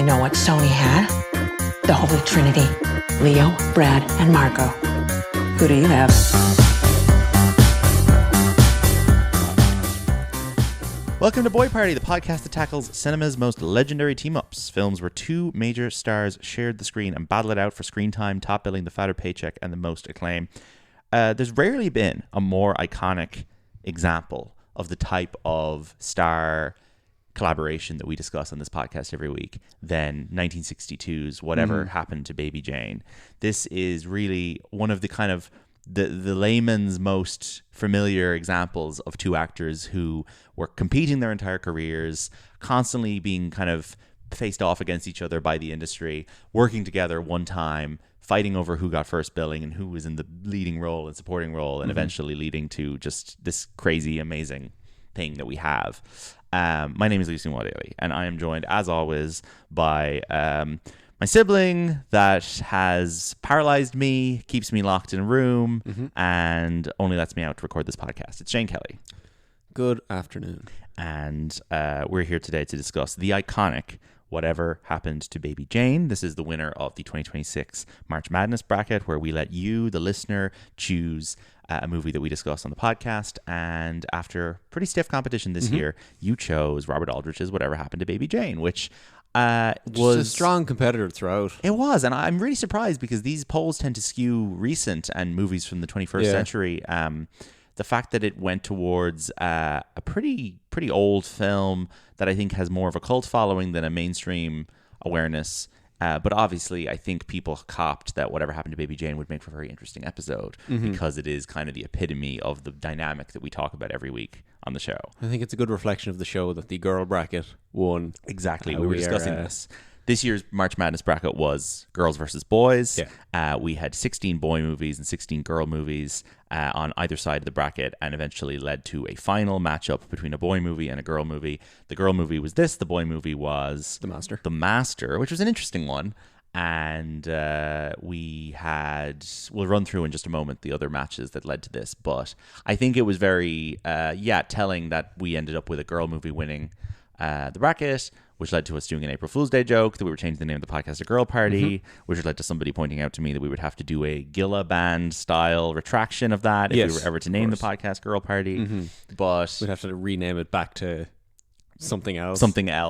know what Sony had? The Holy Trinity. Leo, Brad, and Margot. Who do you have? Welcome to Boy Party, the podcast that tackles cinema's most legendary team-ups. Films where two major stars shared the screen and battled it out for screen time, top billing, the fatter paycheck, and the most acclaim. There's rarely been a more iconic example of the type of star collaboration that we discuss on this podcast every week than 1962's Whatever Happened to Baby Jane. This is really one of the kind of the layman's most familiar examples of two actors who were competing their entire careers, constantly being kind of faced off against each other by the industry, working together one time, fighting over who got first billing and who was in the leading role and supporting role, and eventually leading to just this crazy, amazing thing that we have. My name is Lucy Wadley, and I am joined, as always, by my sibling that has paralyzed me, keeps me locked in a room, and only lets me out to record this podcast. It's Shane Kelly. Good afternoon. And we're here today to discuss the iconic Whatever Happened to Baby Jane. This is the winner of the 2026 March Madness bracket, where we let you, the listener, choose a movie that we discuss on the podcast. And after pretty stiff competition this year, you chose Robert Aldrich's Whatever Happened to Baby Jane, which was a strong competitor throughout. It was, and I'm really surprised because these polls tend to skew recent and movies from the 21st century. The fact that it went towards a pretty old film that I think has more of a cult following than a mainstream awareness. But obviously, I think people copped that Whatever Happened to Baby Jane would make for a very interesting episode because it is kind of the epitome of the dynamic that we talk about every week on the show. I think it's a good reflection of the show that the girl bracket won. Exactly. We were discussing this. This year's March Madness bracket was girls versus boys. Yeah. We had 16 boy movies and 16 girl movies on either side of the bracket, and eventually led to a final matchup between a boy movie and a girl movie. The girl movie was this. The boy movie was The Master. The Master, which was an interesting one. And we'll run through in just a moment the other matches that led to this. But I think it was very, telling that we ended up with a girl movie winning the bracket, which led to us doing an April Fool's Day joke that we were changing the name of the podcast to Girl Party, which led to somebody pointing out to me that we would have to do a Gilla Band style retraction of that if we were ever to name the podcast Girl Party. But we'd have to rename it back to something else.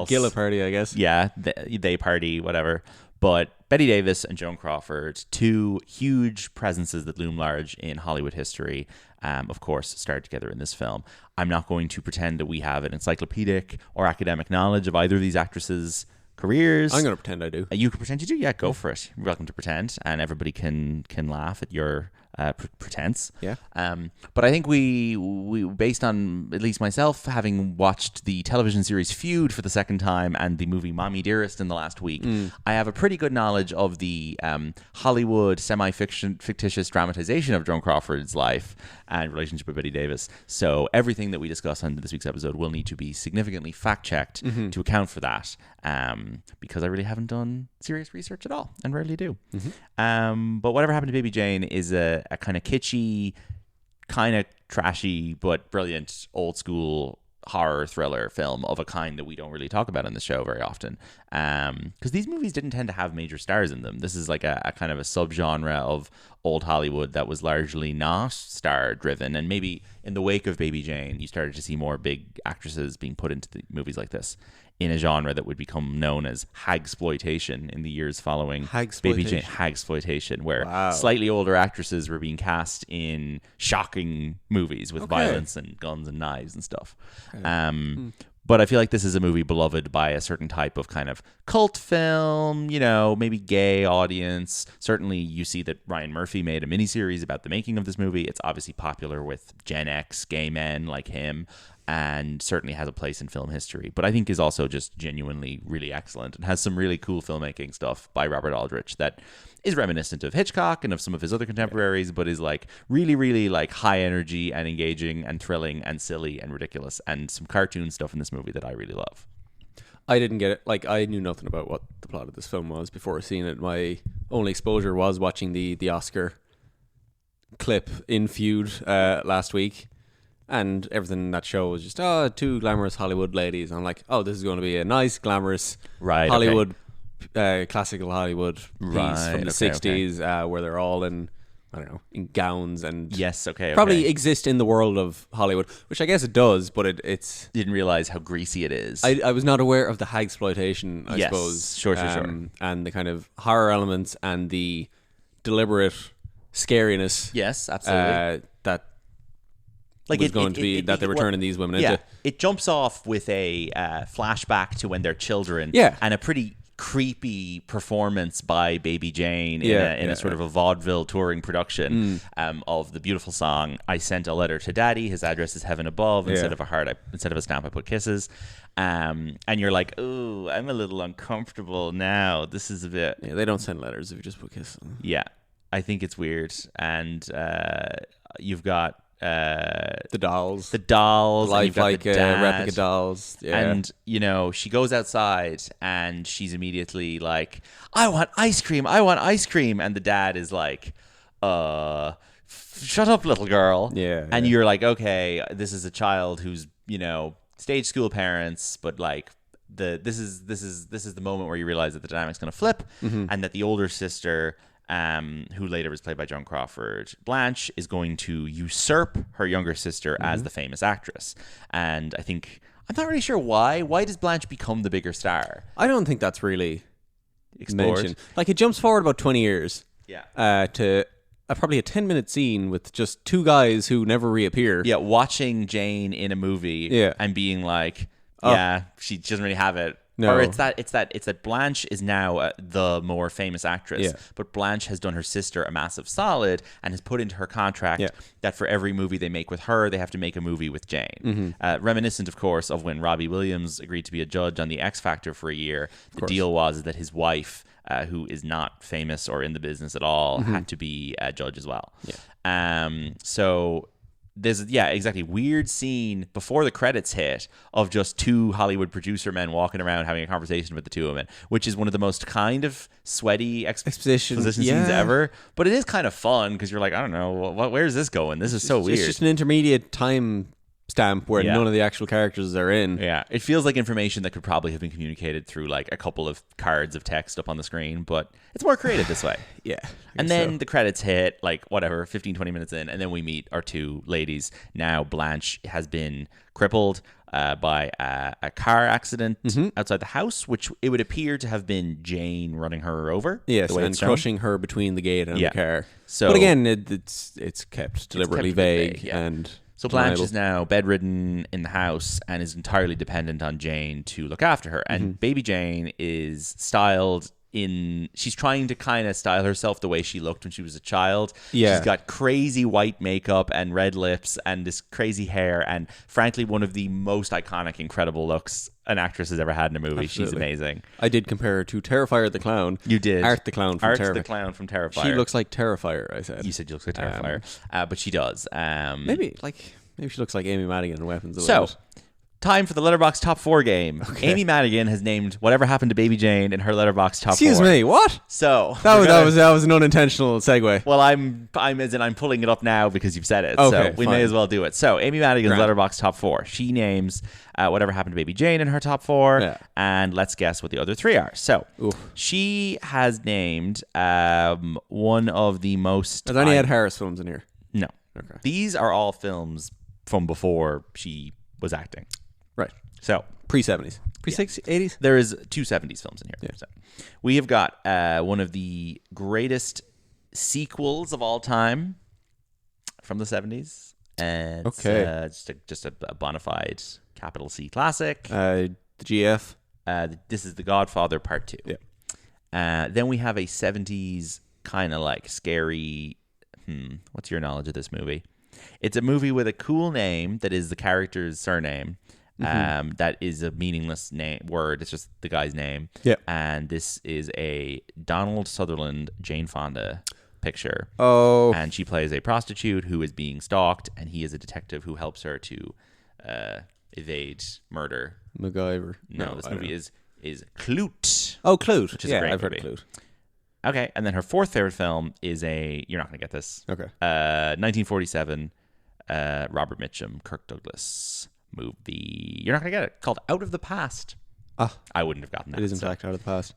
Gilla Party, I guess. Yeah, they party, whatever. But Bette Davis and Joan Crawford, two huge presences that loom large in Hollywood history, of course, starred together in this film. I'm not going to pretend that we have an encyclopedic or academic knowledge of either of these actresses' careers. I'm going to pretend I do. You can pretend you do? Yeah, go for it. You're welcome to pretend, and everybody can laugh at your pretense. Yeah. But I think we based on, at least myself, having watched the television series Feud for the second time and the movie Mommy Dearest in the last week, I have a pretty good knowledge of the Hollywood fictitious dramatization of Joan Crawford's life and relationship with Bette Davis. So everything that we discuss on this week's episode will need to be significantly fact-checked to account for that, because I really haven't done serious research at all, and rarely do. But Whatever Happened to Baby Jane is a kind of kitschy, kind of trashy, but brilliant old school horror thriller film of a kind that we don't really talk about on the show very often, because these movies didn't tend to have major stars in them. This is like a kind of a subgenre of old Hollywood that was largely not star driven, and maybe in the wake of Baby Jane you started to see more big actresses being put into the movies like this in a genre that would become known as Hagsploitation in the years following Baby Jane. Hagsploitation, where slightly older actresses were being cast in shocking movies with violence and guns and knives and stuff. But I feel like this is a movie beloved by a certain type of kind of cult film, maybe gay audience. Certainly you see that Ryan Murphy made a miniseries about the making of this movie. It's obviously popular with Gen X gay men like him, and certainly has a place in film history, but I think is also just genuinely really excellent and has some really cool filmmaking stuff by Robert Aldrich that is reminiscent of Hitchcock and of some of his other contemporaries, but is like really, really like high energy and engaging and thrilling and silly and ridiculous, and some cartoon stuff in this movie that I really love. I didn't get it. Like, I knew nothing about what the plot of this film was before seeing it. My only exposure was watching the Oscar clip in Feud last week. And everything in that show was just, two glamorous Hollywood ladies. I'm like, this is going to be a nice, glamorous Hollywood classical Hollywood piece Right, from the okay, 60s where they're all in, I don't know, in gowns and Yes, okay. probably exist in the world of Hollywood, which I guess it does, but it's... Didn't realize how greasy it is. I was not aware of the Hagsploitation, I Yes, suppose. sure. And the kind of horror elements and the deliberate scariness Yes, absolutely. that Like was going to be that they were turning these women into. It jumps off with a flashback to when they're children. Yeah. And a pretty creepy performance by Baby Jane in a sort of a vaudeville touring production of the beautiful song "I Sent a Letter to Daddy. His address is heaven above. Instead of a heart, instead of a stamp, I put kisses." And you're like, "Ooh, I'm a little uncomfortable now. This is a bit." Yeah, they don't send letters if you just put kisses on them. Yeah, I think it's weird. And you've got The dolls. the dolls, and you've got Lifelike the dad. replica dolls. Yeah. And, you know, she goes outside and she's immediately like, I want ice cream. And the dad is like, shut up, little girl. Yeah, And yeah. you're like, okay, this is a child who's, you know, stage school parents, but like this is the moment where you realize that the dynamic's going to flip and that the older sister, who later was played by Joan Crawford, Blanche, is going to usurp her younger sister as the famous actress. And I think, I'm not really sure why. Why does Blanche become the bigger star? I don't think that's really Explored. mentioned. Like, it jumps forward about 20 years Yeah. to probably a 10-minute scene with just two guys who never reappear. Yeah, watching Jane in a movie and being like, she doesn't really have it. No. Or it's that Blanche is now the more famous actress, Yeah. but Blanche has done her sister a massive solid and has put into her contract that for every movie they make with her, they have to make a movie with Jane. Reminiscent, of course, of when Robbie Williams agreed to be a judge on the X Factor for a year. The deal was that his wife, who is not famous or in the business at all, had to be a judge as well. So there's exactly weird scene before the credits hit of just two Hollywood producer men walking around having a conversation with the two women, which is one of the most kind of sweaty exposition scenes ever. But it is kind of fun because you're like, I don't know, where's this going? This is so weird. It's just an intermediate time stamp where none of the actual characters are in. Yeah, it feels like information that could probably have been communicated through like a couple of cards of text up on the screen, but it's more creative this way. And then the credits hit, like, whatever, 15, 20 minutes in, and then we meet our two ladies. Now Blanche has been crippled by a car accident outside the house, which it would appear to have been Jane running her over. Yes, the way and it's shown. crushing her between the gate and the car. So, but again, it's kept deliberately vague and... So Blanche is now bedridden in the house and is entirely dependent on Jane to look after her. And Baby Jane is styled in... She's trying to kind of style herself the way she looked when she was a child. Yeah. She's got crazy white makeup and red lips and this crazy hair. And frankly, one of the most iconic, incredible looks an actress has ever had in a movie. Absolutely. She's amazing. I did compare her to Terrifier the Clown. You did. Art the Clown from Terrifier. the Clown from Terrifier. She looks like Terrifier, I said. You said she looks like Terrifier. But she does. Maybe she looks like Amy Madigan in Weapons. So, time for the Letterboxd Top 4 game. Okay. Amy Madigan has named Whatever Happened to Baby Jane in her Letterboxd Top 4. Excuse me, what? So that was an unintentional segue. Well, I'm pulling it up now because you've said it. Okay, so we fine. may as well do it. So Amy Madigan's Letterboxd Top 4. She names Whatever Happened to Baby Jane in her Top 4, and let's guess what the other 3 are. So she has named one of the most... Are there any Ed Harris films in here? No. Okay. These are all films from before she was acting. Right. So pre-70s. Pre-80s? There is 2 70s films in here. Yeah. So we have got one of the greatest sequels of all time from the 70s. And it's just a bona fide capital C classic. The GF. This is The Godfather Part 2. Yeah. Then we have a 70s kind of like scary... what's your knowledge of this movie? It's a movie with a cool name that is the character's surname. That is a meaningless word. It's just the guy's name. Yeah. And this is a Donald Sutherland, Jane Fonda picture. Oh. And she plays a prostitute who is being stalked, and he is a detective who helps her to evade murder. MacGyver. No, this movie is Clute. Oh, Clute. Which is a great I've heard movie. of Clute. Okay, and then her 4th favorite film is you're not going to get this. Okay. 1947, Robert Mitchum, Kirk Douglas movie. You're not going to get it. Called Out of the Past. Ah. I wouldn't have gotten that. It is in fact Out of the Past.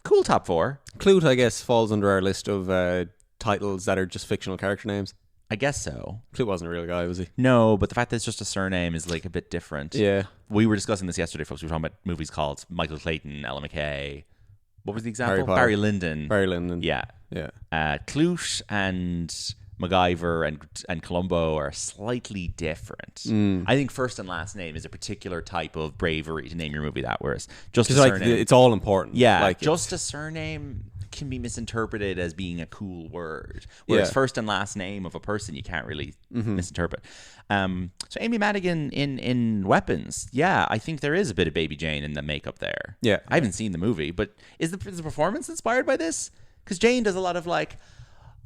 Cool top 4. Clute, I guess, falls under our list of titles that are just fictional character names. I guess so. Clute wasn't a real guy, was he? No, but the fact that it's just a surname is like a bit different. Yeah. We were discussing this yesterday, folks. We were talking about movies called Michael Clayton, Ella McKay. What was the example? Harry Potter. Barry Lyndon. Barry Lyndon. Yeah. Yeah. Clute and MacGyver and Columbo are slightly different. I think first and last name is a particular type of bravery to name your movie that, whereas just a surname... it's all important. Yeah, like just a surname can be misinterpreted as being a cool word, whereas first and last name of a person you can't really misinterpret. So Amy Madigan in Weapons, yeah, I think there is a bit of Baby Jane in the makeup there. Yeah. I haven't seen the movie, but is the performance inspired by this? Because Jane does a lot of like,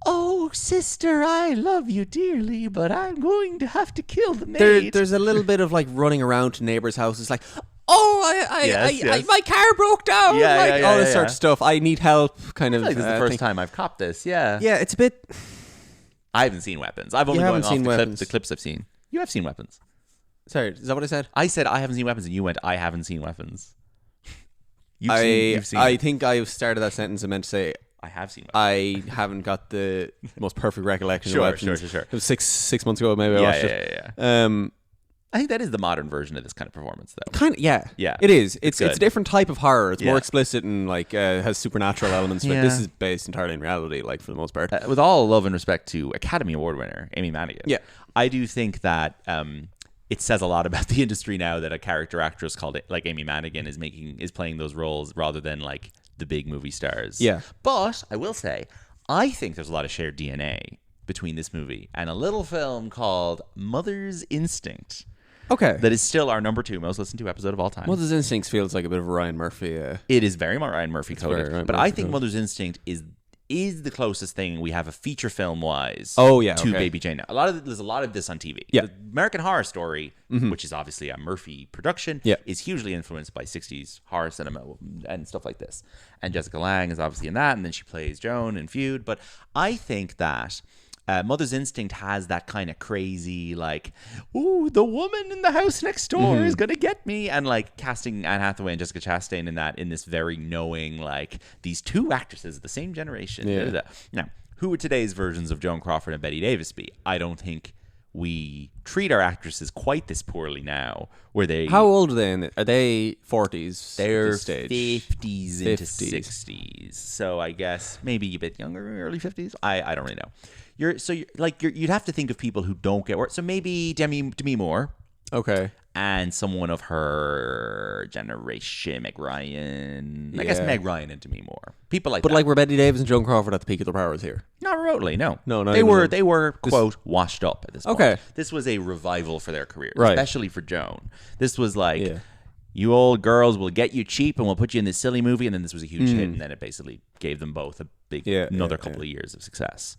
oh, sister, I love you dearly, but I'm going to have to kill the maid. There's a little bit of like running around to neighbors' houses, like, oh, Yes. my car broke down, all this sort of stuff. I need help, kind of. I feel like this is the first time I've copped this. Yeah, Yeah, it's a bit. I haven't seen Weapons. I've only haven't going seen off Weapons. the clips I've seen. You have seen Weapons. Sorry, is that what I said? I said I haven't seen Weapons, and you went, I haven't seen Weapons. You've seen I it. think I started that sentence and meant to say I have seen Weapons. I haven't got the most perfect recollection Sure, of Weapons. sure. It was six months ago, maybe I watched it. Yeah. I think that is the modern version of this kind of performance, though. Kind of, yeah. Yeah. It is. It's good. a different type of horror. It's more Yeah. explicit and like has supernatural elements. But Yeah. this is based entirely in reality, like for the most part. With all love and respect to Academy Award winner Amy Madigan, Yeah. I do think that it says a lot about the industry now that a character actress called it like Amy Madigan is playing those roles rather than like the big movie stars. Yeah. But I will say, I think there's a lot of shared DNA between this movie and a little film called Mother's Instinct. Okay. That is still our number 2 most listened to episode of all time. Mother's Instincts feels like a bit of a Ryan Murphy. It is very much Ryan Murphy coded, very Ryan but Murphy I think coded. Mother's Instinct is the closest thing we have a feature film wise. Oh, yeah, to okay. Baby Jane. There's a lot of this on TV. Yeah. The American Horror Story, which is obviously a Murphy production, Yeah. is hugely influenced by 60s horror cinema and stuff like this. And Jessica Lange is obviously in that, and then she plays Joan in Feud. But I think that Mother's Instinct has that kind of crazy, like, ooh, the woman in the house next door is gonna get me, and like casting Anne Hathaway and Jessica Chastain in this very knowing, like, these two actresses of the same generation. Yeah. Now, who would today's versions of Joan Crawford and Bette Davis be? I don't think we treat our actresses quite this poorly now. Where they How old are they? Are they 40s? they're at this stage? 50s into 50s. 60s, so I guess maybe a bit younger, early 50s. I don't really know. You'd have to think of people who don't get work. So maybe Demi Moore Okay. and someone of her generation, Meg Ryan. I guess Yeah. Meg Ryan and Demi Moore. People like But that. like were Bette Davis and Joan Crawford at the peak of their powers here? Not remotely, no. No, not they even were then. they were quote washed up at this point. Okay. This was a revival for their careers, Right. especially for Joan. This was like, Yeah. you old girls will get you cheap and we'll put you in this silly movie, and then this was a huge hit, and then it basically gave them both a big another couple of years of success.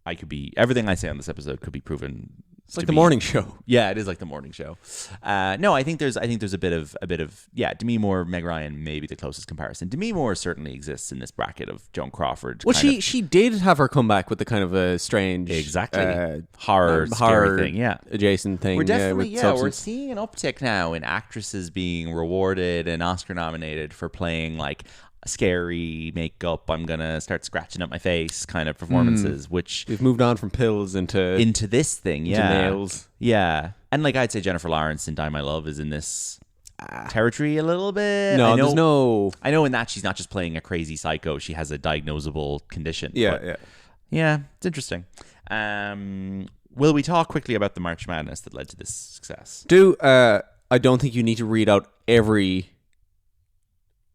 I could be everything I say on this episode could be proven. It's like the morning show. Yeah, it is like the morning show. No, I think there's a bit of Demi Moore, Meg Ryan, maybe the closest comparison. Demi Moore certainly exists in this bracket of Joan Crawford. Well, kind of- she did have her comeback with the kind of a strange horror, scary thing. Yeah, adjacent thing. we're definitely with we're substance. seeing an uptick now in actresses being rewarded and Oscar nominated for playing like scary makeup. I'm gonna start scratching up my face kind of performances, which We've moved on from pills into this thing, into yeah, nails. yeah, and like I'd say Jennifer Lawrence in Die My Love is in this territory a little bit. No, I know, there's no. I know in that she's not just playing a crazy psycho; she has a diagnosable condition. but yeah, it's interesting. Will we talk quickly about the March Madness that led to this success? I don't think you need to read out every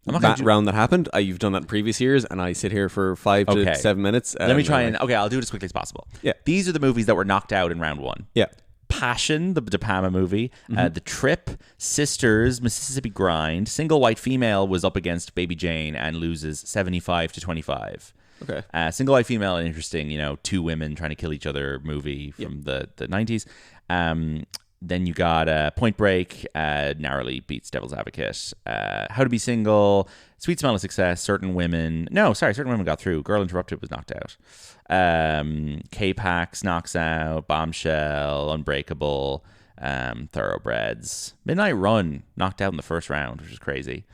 I'm not gonna do- round that happened. You've done that in previous years, and I sit here for 5 to Okay. 7 minutes. Let me try I'll do it as quickly as possible. Yeah. These are the movies that were knocked out in round 1. Yeah. Passion, the De Palma movie, The Trip, Sisters, Mississippi Grind. Single White Female was up against Baby Jane and loses 75 to 25. Okay. Single White Female, an interesting, two women trying to kill each other movie from the 90s. Then you got Point Break, narrowly beats Devil's Advocate. How to Be Single, Sweet Smell of Success, Certain Women got through. Girl Interrupted was knocked out. K-Pax knocks out. Bombshell, Unbreakable, Thoroughbreds. Midnight Run knocked out in the first round, which is crazy.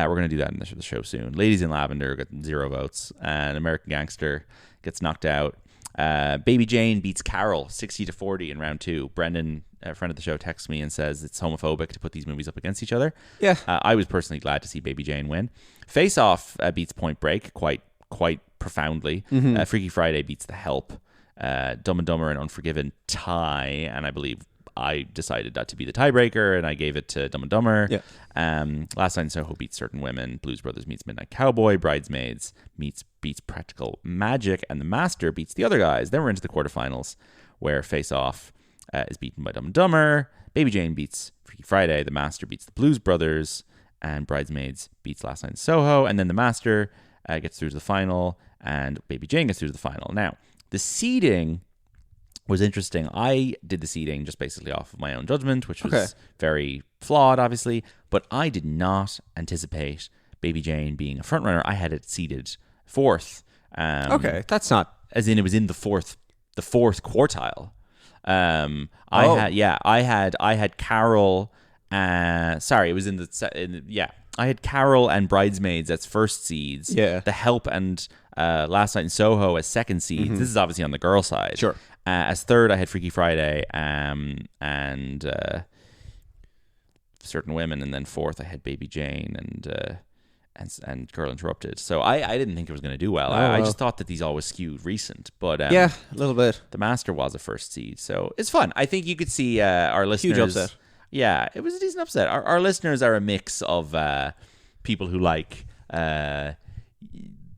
We're going to do that in the show soon. Ladies in Lavender got 0 votes, and American Gangster gets knocked out. Baby Jane beats Carol 60-40 in round 2. Brendan, a friend of the show, texts me and says it's homophobic to put these movies up against each other. Yeah. I was personally glad to see Baby Jane win. Face Off beats Point Break quite profoundly. Freaky Friday beats The Help. Dumb and Dumber and Unforgiven tie, and I believe I decided that to be the tiebreaker, and I gave it to Dumb and Dumber. Yeah. Last Night in Soho beats Certain Women. Blues Brothers meets Midnight Cowboy. Bridesmaids beats Practical Magic, and The Master beats The Other Guys. Then we're into the quarterfinals, where Face Off is beaten by Dumb and Dumber. Baby Jane beats Freaky Friday. The Master beats the Blues Brothers, and Bridesmaids beats Last Night in Soho. And then The Master gets through to the final, and Baby Jane gets through to the final. Now, the seeding was interesting. I did the seeding just basically off of my own judgment, which was very flawed, obviously. But I did not anticipate Baby Jane being a frontrunner. I had it seeded 4th. That's not... As in, it was in the fourth quartile. I had Carol. Sorry, it was in the I had Carol and Bridesmaids as first seeds. Yeah. The Help and Last Night in Soho as second seeds. This is obviously on the girl side. Sure. As third, I had Freaky Friday and Certain Women, and then fourth, I had Baby Jane and Girl Interrupted. So I didn't think it was going to do well. I just thought that these always skewed recent. But a little bit. The Master was a first seed, so it's fun. I think you could see our listeners. Huge upset. Yeah, it was a decent upset. Our listeners are a mix of people who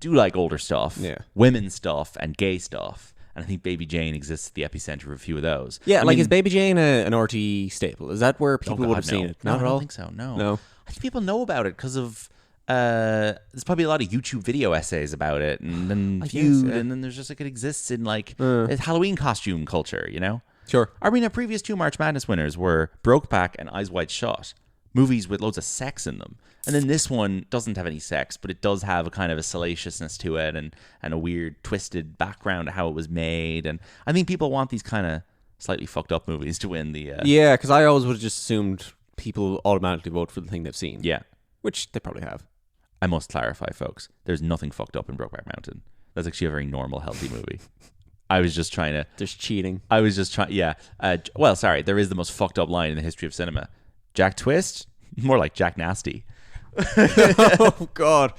do like older stuff, women's stuff, and gay stuff. And I think Baby Jane exists at the epicenter of a few of those. Yeah, is Baby Jane an RT staple? Is that where people would have seen it? Not at I all? don't think so, no. I think people know about it because of... there's probably a lot of YouTube video essays about it, and then Feud, and then there's just it exists in it's Halloween costume culture, you know? Sure. I mean, our previous 2 March Madness winners were Brokeback and Eyes Wide Shut, movies with loads of sex in them. And then this one doesn't have any sex, but it does have a kind of a salaciousness to it and a weird twisted background to how it was made. And I think people want these kind of slightly fucked up movies to win the... Yeah, because I always would have just assumed people automatically vote for the thing they've seen. Yeah. Which they probably have. I must clarify, folks. There's nothing fucked up in Brokeback Mountain. That's actually a very normal, healthy movie. I was just trying to... There's cheating. I was just trying... Yeah. There is the most fucked up line in the history of cinema. Jack Twist? More like Jack Nasty. Oh, God.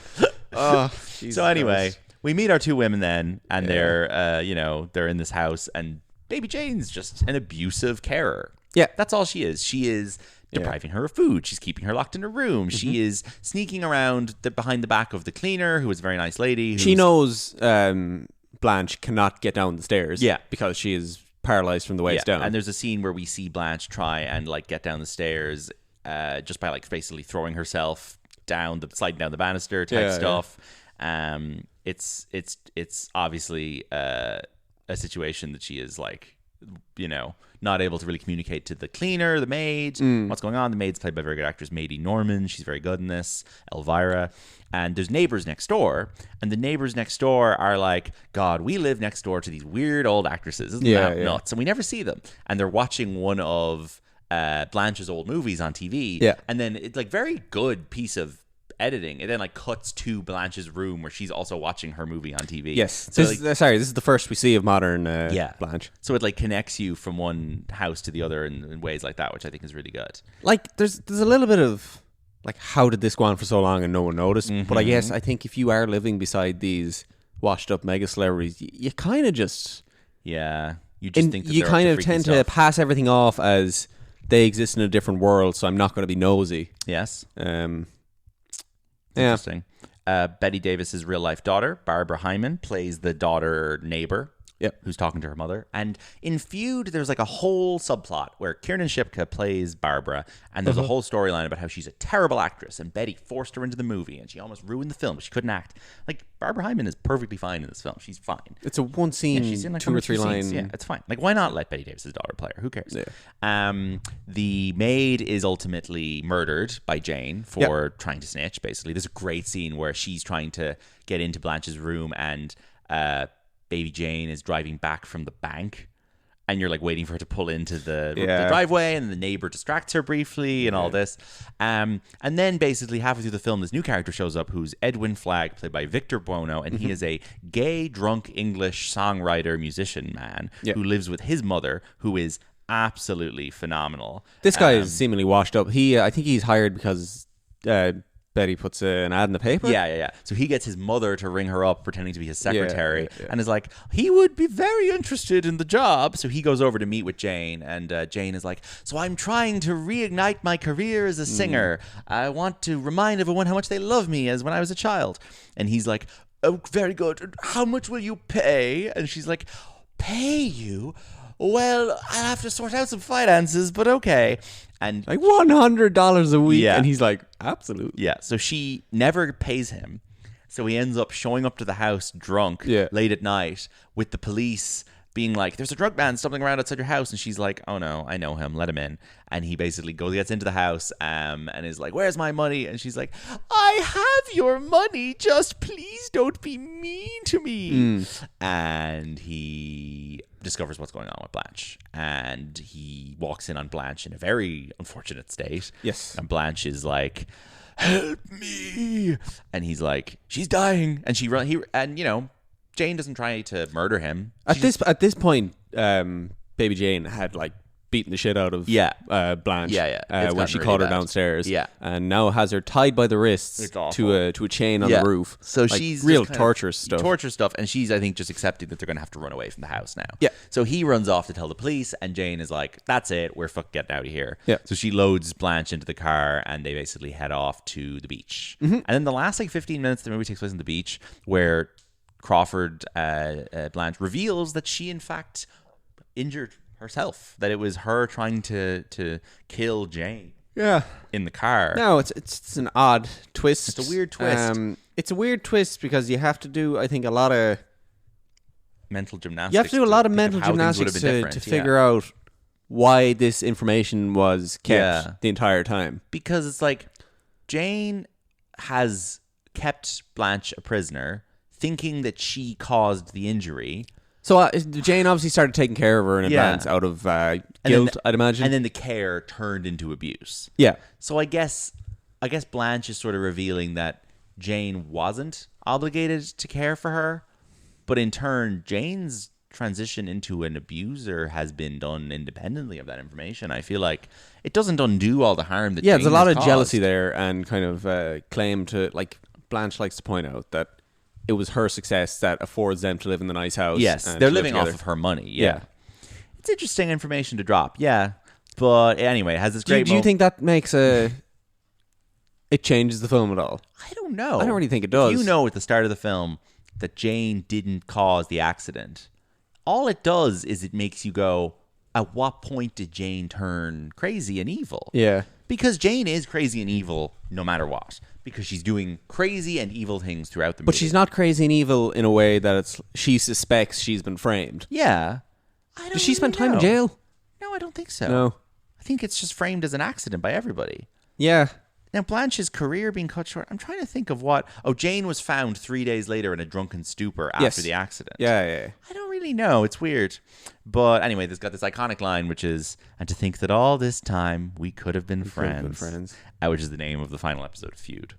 Oh, Jesus. So anyway, we meet our 2 women then, and they're in this house, and Baby Jane's just an abusive carer. Yeah. That's all she is. She is depriving her of food. She's keeping her locked in her room. She is sneaking around behind the back of the cleaner, who is a very nice lady. She knows Blanche cannot get down the stairs. Yeah. Because she is paralyzed from the waist down. And there's a scene where we see Blanche try and get down the stairs just by basically throwing herself down, sliding down the banister type stuff. It's obviously a situation that she is not able to really communicate to the cleaner, the maid, what's going on. The maid's played by a very good actress, Maidie Norman. She's very good in this. Elvira. And there's neighbors next door. And the neighbors next door are like, God, we live next door to these weird old actresses. Isn't that nuts? And we never see them. And they're watching one of Blanche's old movies on TV. Yeah. And then it's very good piece of editing. It then cuts to Blanche's room where she's also watching her movie on TV. Yes. So this is the first we see of modern Blanche. So it connects you from one house to the other in ways like that, which I think is really good. There's a little bit of how did this go on for so long and no one noticed? But I think if you are living beside these washed up mega celebrities, you kind of just you just think that you kind of tend to pass everything off as they exist in a different world, so I'm not going to be nosy. Yes. Interesting. Betty Davis's real life daughter, Barbara Hyman, plays the daughter neighbor. Who's talking to her mother. And in Feud, there's a whole subplot where Kiernan Shipka plays Barbara, and there's a whole storyline about how she's a terrible actress, and Betty forced her into the movie, and she almost ruined the film, but she couldn't act. Barbara Hyman is perfectly fine in this film. She's fine. It's a one scene, she's in 2 or 3 lines. Yeah, it's fine. Why not let Betty Davis's daughter play her? Who cares? Yeah. The maid is ultimately murdered by Jane for trying to snitch, basically. There's a great scene where she's trying to get into Blanche's room, and Baby Jane is driving back from the bank, and you're like waiting for her to pull into the driveway, and the neighbor distracts her briefly and all this. And then basically halfway through the film, this new character shows up who's Edwin Flagg, played by Victor Buono, and he is a gay, drunk English songwriter, musician man who lives with his mother, who is absolutely phenomenal. This guy is seemingly washed up. I think he's hired because Betty puts an ad in the paper. Yeah. So he gets his mother to ring her up, pretending to be his secretary, and is like, he would be very interested in the job. So he goes over to meet with Jane, and Jane is like, so I'm trying to reignite my career as a singer. I want to remind everyone how much they love me as when I was a child. And he's like, oh, very good. How much will you pay? And she's like, pay you? Well, I'll have to sort out some finances, but okay. And like $100 a week. And he's like, absolutely. Yeah. So she never pays him. So he ends up showing up to the house drunk late at night with the police being like, there's a drug man stumbling around outside your house. And she's like, oh no, I know him. Let him in. And he basically gets into the house and is like, where's my money? And she's like, I have your money. Just please don't be mean to me. And he discovers what's going on with Blanche. And he walks in on Blanche in a very unfortunate state. Yes. And Blanche is like, help me. And he's like, she's dying. And Jane doesn't try to murder him. At this point, Baby Jane had like beaten the shit out of Blanche when she caught her downstairs. Yeah. And now has her tied by the wrists to a chain on the roof. So like, she's real torture stuff. Torture stuff. And she's, I think, just accepting that they're going to have to run away from the house now. Yeah. So he runs off to tell the police, and Jane is like, that's it. We're fucking getting out of here. Yeah. So she loads Blanche into the car, and they basically head off to the beach. And then the last 15 minutes of the movie takes place on the beach, where Crawford, Blanche, reveals that she, in fact, injured herself, that it was her trying to kill Jane in the car. No, it's an odd twist. It's a weird twist. It's a weird twist because you have to do, I think, a lot of mental gymnastics. You have to do a lot of mental gymnastics to figure out why this information was kept the entire time. Because it's like Jane has kept Blanche a prisoner, thinking that she caused the injury. So Jane obviously started taking care of her in advance out of guilt, I'd imagine. And then the care turned into abuse. Yeah. So I guess Blanche is sort of revealing that Jane wasn't obligated to care for her, but in turn, Jane's transition into an abuser has been done independently of that information. I feel like it doesn't undo all the harm that Jane there's a lot has of caused. jealousy there, and kind of claim to, like, Blanche likes to point out that it was her success that affords them to live in the nice house. Yes, they're living off of her money. Yeah. It's interesting information to drop. Yeah. But anyway, it has this great... Do you think that makes it changes the film at all? I don't know. I don't really think it does. You know at the start of the film that Jane didn't cause the accident. All it does is it makes you go, at what point did Jane turn crazy and evil? Yeah. Because Jane is crazy and evil no matter what. Because she's doing crazy and evil things throughout the movie. But she's not crazy and evil in a way that she suspects she's been framed. Yeah. Does she spend time in jail? No, I don't think so. No. I think it's just framed as an accident by everybody. Yeah. Now, Blanche's career being cut short, I'm trying to think of what... Oh, Jane was found 3 days later in a drunken stupor after the accident. Yeah. I don't really know. It's weird. But anyway, there's got this iconic line, which is, and to think that all this time we could have been friends. Which is the name of the final episode of Feud.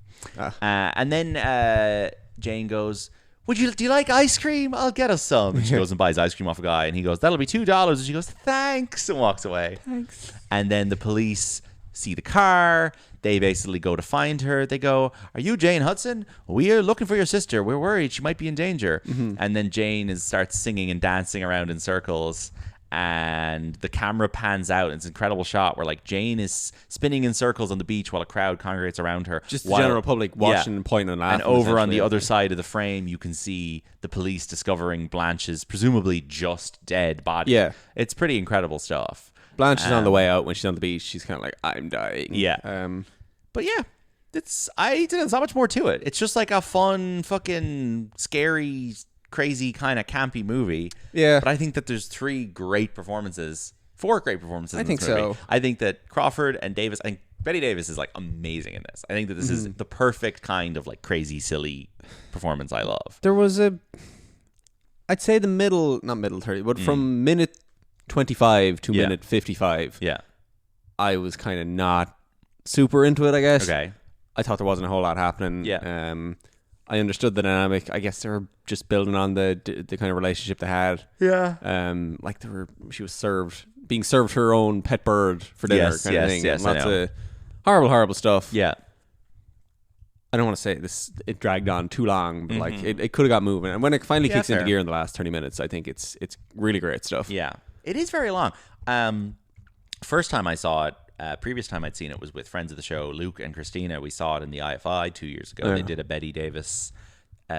And then Jane goes, do you like ice cream? I'll get us some. And she goes and buys ice cream off a guy, and he goes, that'll be $2. And she goes, thanks, and walks away. Thanks. And then the police see the car. They basically go to find her. They go, are you Jane Hudson? We are looking for your sister. We're worried she might be in danger. And then Jane starts singing and dancing around in circles. And the camera pans out. It's an incredible shot where like Jane is spinning in circles on the beach while a crowd congregates around her. Just the general public watching and pointing and laughing. And over on the other side of the frame, you can see the police discovering Blanche's presumably just dead body. Yeah. It's pretty incredible stuff. Blanche is on the way out. When she's on the beach, she's kind of like, I'm dying. Yeah. But yeah, there's not much more to it. It's just like a fun, fucking scary, crazy kind of campy movie. Yeah. But I think that there's 4 great performances. I think so. I think that Crawford and Davis, I think Bette Davis is like amazing in this. I think that this is the perfect kind of like crazy, silly performance I love. There was I'd say not middle 30, but from minute 25 to minute 55, Yeah. I was kind of not super into it, I guess. Okay. I thought there wasn't a whole lot happening. Yeah. I understood the dynamic. I guess they were just building on the kind of relationship they had. Yeah. Like she was being served her own pet bird for dinner, kind of thing. Yes, and lots of horrible stuff. Yeah. I don't want to say this. It dragged on too long, but like it could have got moving. And when it finally kicks into gear in the last 30 minutes, I think it's really great stuff. Yeah, it is very long. First time I saw it, previous time I'd seen it was with friends of the show, Luke and Christina. We saw it in the IFI 2 years ago. They did a Bette Davis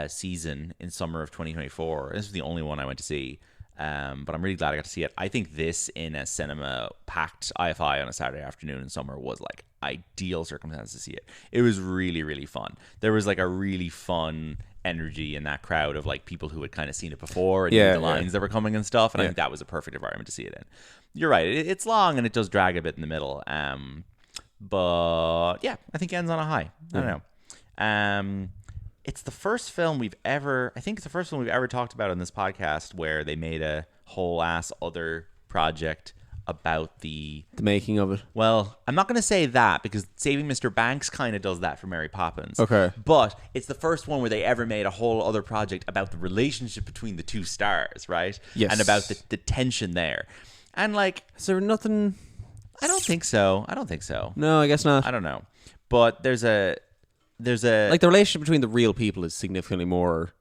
season in summer of 2024. This was the only one I went to see. But I'm really glad I got to see it. I think this in a cinema-packed IFI on a Saturday afternoon in summer was like ideal circumstance to see it. It was really, really fun. There was like a really fun energy in that crowd of like people who had kind of seen it before and knew the lines that were coming and stuff. And I think that was a perfect environment to see it in. You're right. It's long and it does drag a bit in the middle. But yeah, I think it ends on a high. I don't know. It's the first film we've ever talked about on this podcast where they made a whole ass other project about the making of it. Well, I'm not going to say that because Saving Mr. Banks kind of does that for Mary Poppins. Okay. But it's the first one where they ever made a whole other project about the relationship between the two stars, right? Yes. And about the tension there. And like... Is there nothing... I don't think so. No, I guess not. I don't know. But there's a like the relationship between the real people is significantly more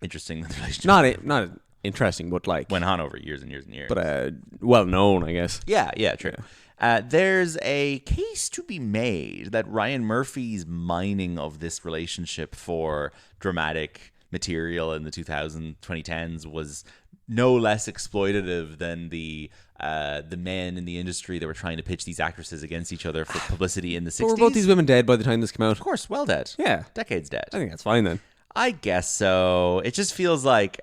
interesting than the relationship. Not interesting, but like went on over years and years and years. But well known, I guess. Yeah, true. Yeah. There's a case to be made that Ryan Murphy's mining of this relationship for dramatic material in the 2010s was no less exploitative than the men in the industry that were trying to pitch these actresses against each other for publicity in the 60s. But were both these women dead by the time this came out? Of course, well dead. Yeah. Decades dead. I think that's fine then. I guess so. It just feels like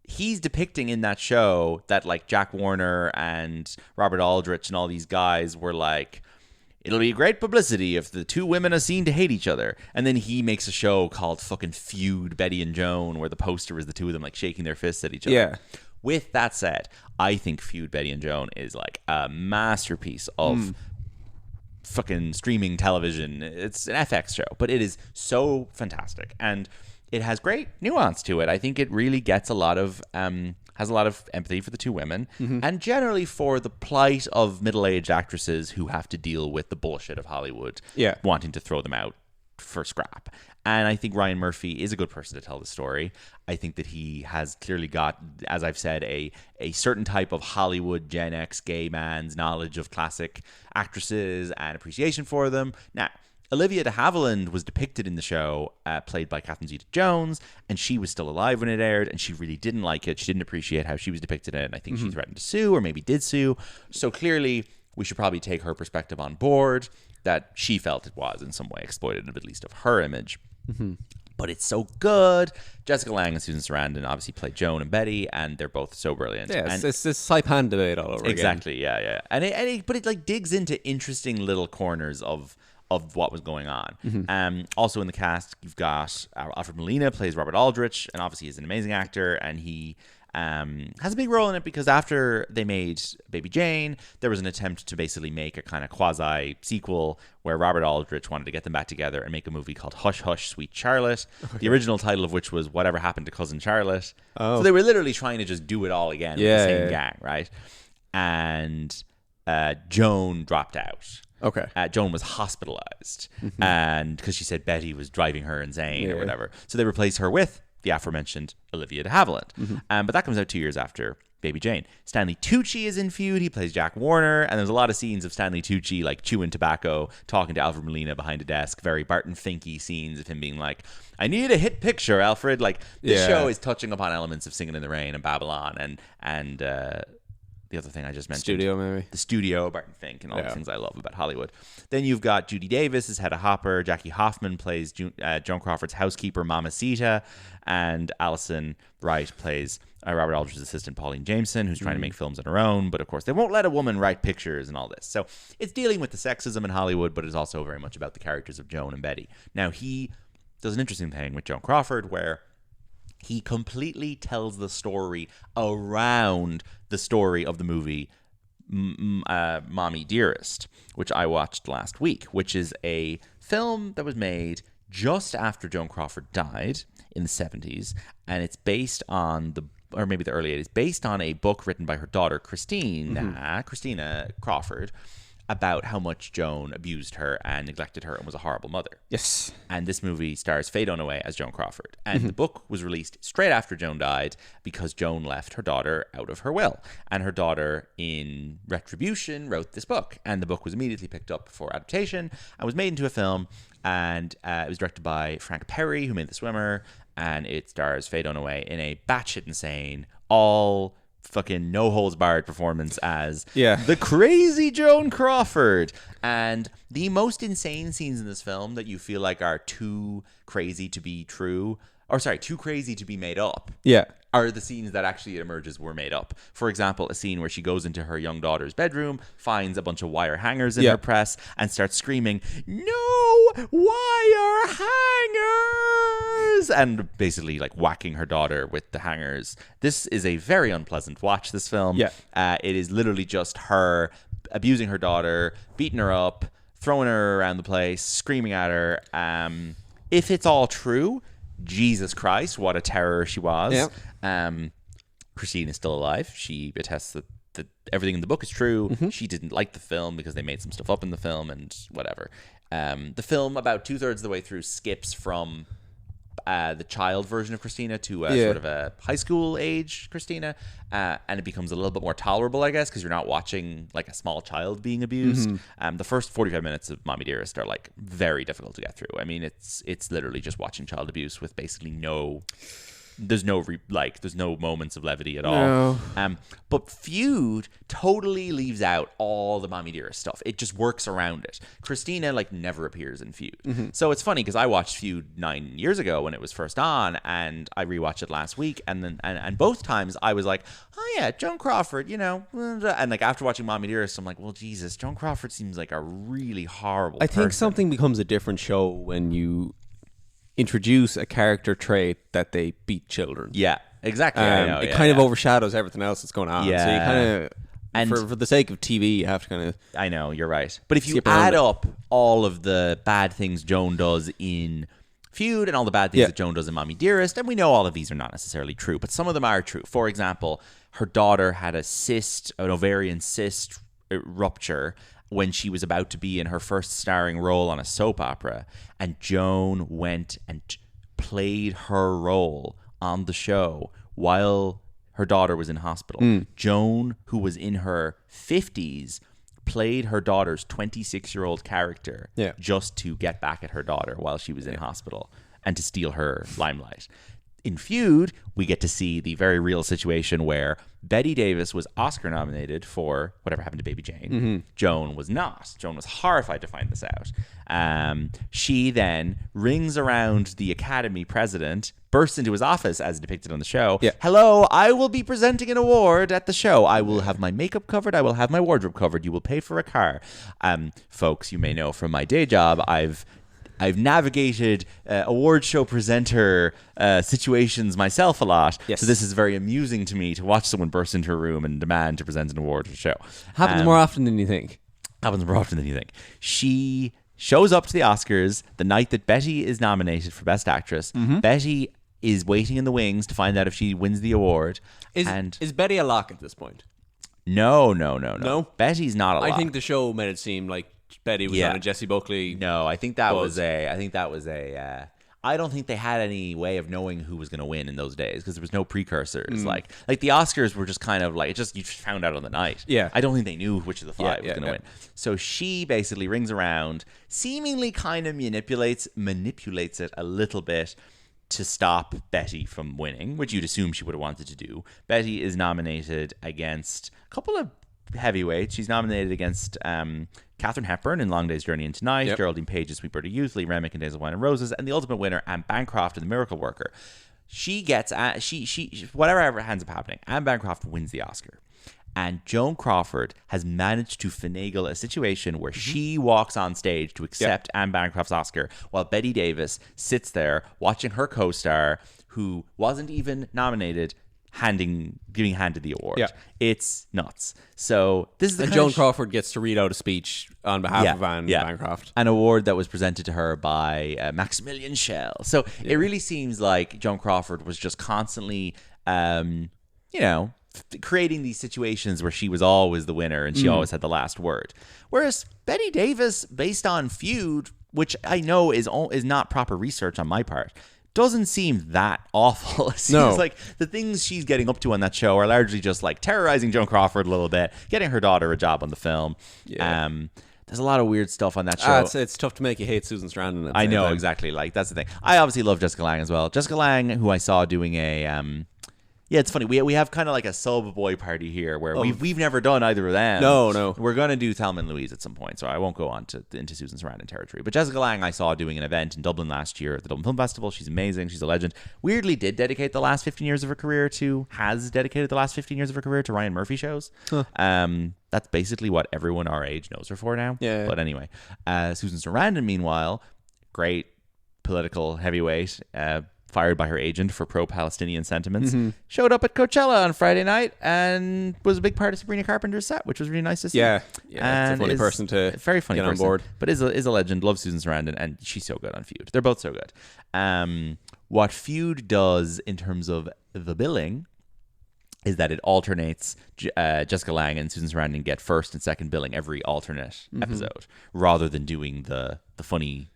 he's depicting in that show that like Jack Warner and Robert Aldrich and all these guys were like, it'll be great publicity if the two women are seen to hate each other. And then he makes a show called fucking Feud, Bette and Joan, where the poster is the two of them like shaking their fists at each other. Yeah. With that said, I think Feud, Bette and Joan is like a masterpiece of fucking streaming television. It's an FX show, but it is so fantastic. And it has great nuance to it. I think it really gets a lot of... has a lot of empathy for the two women and generally for the plight of middle-aged actresses who have to deal with the bullshit of Hollywood wanting to throw them out for scrap. And I think Ryan Murphy is a good person to tell the story. I think that he has clearly got, as I've said, a certain type of Hollywood Gen X gay man's knowledge of classic actresses and appreciation for them. Now, Olivia de Havilland was depicted in the show, played by Catherine Zeta-Jones, and she was still alive when it aired, and she really didn't like it. She didn't appreciate how she was depicted in it, and I think she threatened to sue, or maybe did sue. So clearly, we should probably take her perspective on board, that she felt it was in some way exploitative, at least of her image. But it's so good. Jessica Lange and Susan Sarandon obviously play Joan and Bette, and they're both so brilliant. Yeah, and it's this Saipan debate all over exactly, again. Yeah. And it like digs into interesting little corners of what was going on. Also in the cast, you've got Alfred Molina plays Robert Aldrich, and obviously he's an amazing actor, and he has a big role in it because after they made Baby Jane, there was an attempt to basically make a kind of quasi sequel where Robert Aldrich wanted to get them back together and make a movie called Hush Hush Sweet Charlotte, the original title of which was Whatever Happened to Cousin Charlotte. So they were literally trying to just do it all again with the same gang, right? And Joan dropped out. Okay. Joan was hospitalized and because she said Bette was driving her insane or whatever. So they replaced her with the aforementioned Olivia de Havilland. But that comes out 2 years after Baby Jane. Stanley Tucci is in Feud. He plays Jack Warner. And there's a lot of scenes of Stanley Tucci like chewing tobacco, talking to Alfred Molina behind a desk. Very Barton Finky scenes of him being like, I need a hit picture, Alfred. Like this show is touching upon elements of Singing in the Rain and Babylon and the other thing I just mentioned. Studio, maybe. The Studio, Barton Fink, and all the things I love about Hollywood. Then you've got Judy Davis as Hedda Hopper. Jackie Hoffman plays Joan Crawford's housekeeper, Mamacita. And Alison Wright plays Robert Aldrich's assistant, Pauline Jameson, who's trying to make films on her own. But, of course, they won't let a woman write pictures and all this. So it's dealing with the sexism in Hollywood, but it's also very much about the characters of Joan and Bette. Now, he does an interesting thing with Joan Crawford where he completely tells the story around the story of the movie Mommy Dearest, which I watched last week, which is a film that was made just after Joan Crawford died in the 70s, and it's based on or maybe the early 80s, based on a book written by her daughter, Christina Crawford, about how much Joan abused her and neglected her and was a horrible mother. Yes. And this movie stars Faye Dunaway as Joan Crawford. And the book was released straight after Joan died because Joan left her daughter out of her will. And her daughter, in retribution, wrote this book. And the book was immediately picked up for adaptation and was made into a film. And it was directed by Frank Perry, who made The Swimmer. And it stars Faye Dunaway in a batshit insane, all fucking no holds barred performance as the crazy Joan Crawford. And the most insane scenes in this film that you feel like are too crazy to be true, or sorry, too crazy to be made up, are the scenes that actually it emerges were made up. For example, a scene where she goes into her young daughter's bedroom, finds a bunch of wire hangers in her press, and starts screaming, "No wire hangers!" and basically like whacking her daughter with the hangers. This is a very unpleasant watch, this film. It is literally just her abusing her daughter, beating her up, throwing her around the place, screaming at her. If it's all true, Jesus Christ, what a terror she was. Christine is still alive. She attests that everything in the book is true. She didn't like the film because they made some stuff up in the film and whatever. The film, about 2/3 of the way through, skips from the child version of Christina to sort of a high school age Christina, and it becomes a little bit more tolerable, I guess, because you're not watching like a small child being abused. The first 45 minutes of Mommy Dearest are like very difficult to get through. I mean, it's literally just watching child abuse with basically there's no moments of levity at all. But Feud totally leaves out all the Mommy Dearest stuff. It just works around it. Christina like never appears in Feud. So it's funny because I watched Feud 9 years ago when it was first on, and I rewatched it last week, and then and both times I was like, oh yeah, Joan Crawford, you know, and like after watching Mommy Dearest, I'm like, well, Jesus, Joan Crawford seems like a really horrible person. I think something becomes a different show when you introduce a character trait that they beat children. Yeah, exactly. It kind of overshadows everything else that's going on. Yeah. So you kind of, for the sake of TV, you have to kind of... I know, you're right. But if you add up all of the bad things Joan does in Feud and all the bad things that Joan does in Mommy Dearest, and we know all of these are not necessarily true, but some of them are true. For example, her daughter had an ovarian cyst rupture when she was about to be in her first starring role on a soap opera, and Joan went and played her role on the show while her daughter was in hospital. Joan, who was in her 50s, played her daughter's 26-year-old character just to get back at her daughter while she was in hospital and to steal her limelight. In Feud, we get to see the very real situation where Bette Davis was Oscar nominated for Whatever Happened to Baby Jane. Joan was not. Joan was horrified to find this out. She then rings around the Academy president, bursts into his office as depicted on the show. Hello, I will be presenting an award at the show. I will have my makeup covered. I will have my wardrobe covered. You will pay for a car. Folks, you may know from my day job, I've navigated award show presenter situations myself a lot. So this is very amusing to me to watch someone burst into a room and demand to present an award for the show. Happens more often than you think. She shows up to the Oscars the night that Betty is nominated for Best Actress. Betty is waiting in the wings to find out if she wins the award. Is Betty a lock at this point? No. Betty's not a lock. I think the show made it seem like Betty was on a Jesse Buckley. No, I think that was a. I don't think they had any way of knowing who was going to win in those days because there was no precursors. Like the Oscars were just kind of like you just found out on the night. I don't think they knew which of the five was going to win. So she basically rings around, seemingly kind of manipulates it a little bit to stop Betty from winning, which you'd assume she would have wanted to do. Betty is nominated against a couple of heavyweights. She's nominated against Katharine Hepburn in Long Day's Journey into Night, Geraldine Page in Sweet Bird of Youth, Lee Remick in Days of Wine and Roses, and the ultimate winner, Anne Bancroft in The Miracle Worker. She gets whatever ends up happening, Anne Bancroft wins the Oscar. And Joan Crawford has managed to finagle a situation where she walks on stage to accept Anne Bancroft's Oscar while Bette Davis sits there watching her co-star, who wasn't even nominated being handed the award. Yeah. It's nuts. So this is the And Joan Crawford gets to read out a speech on behalf of Anne Bancroft. An award that was presented to her by Maximilian Schell. So it really seems like Joan Crawford was just constantly, creating these situations where she was always the winner and she always had the last word. Whereas Bette Davis, based on Feud, which I know is not proper research on my part, doesn't seem that awful. It seems like the things she's getting up to on that show are largely just like terrorizing Joan Crawford a little bit, getting her daughter a job on the film. Yeah. There's a lot of weird stuff on that show. It's tough to make you hate Susan Sarandon. I know, exactly. Like, that's the thing. I obviously love Jessica Lange as well. Jessica Lange, who I saw doing a... Yeah, it's funny. We have kind of like a sub boy party here where we've never done either of them. No. We're going to do Thelma and Louise at some point, so I won't go on into Susan Sarandon territory. But Jessica Lange I saw doing an event in Dublin last year at the Dublin Film Festival. She's amazing. She's a legend. Weirdly dedicated the last 15 years of her career to Ryan Murphy shows. Huh. That's basically what everyone our age knows her for now. Yeah. But anyway, Susan Sarandon, meanwhile, great political heavyweight, fired by her agent for pro-Palestinian sentiments, showed up at Coachella on Friday night and was a big part of Sabrina Carpenter's set, which was really nice to see. Yeah, it's a funny person to very funny get on person, board. But is a legend. Love Susan Sarandon, and she's so good on Feud. They're both so good. What Feud does in terms of the billing is that it alternates. Jessica Lange and Susan Sarandon get first and second billing every alternate episode, rather than doing the funny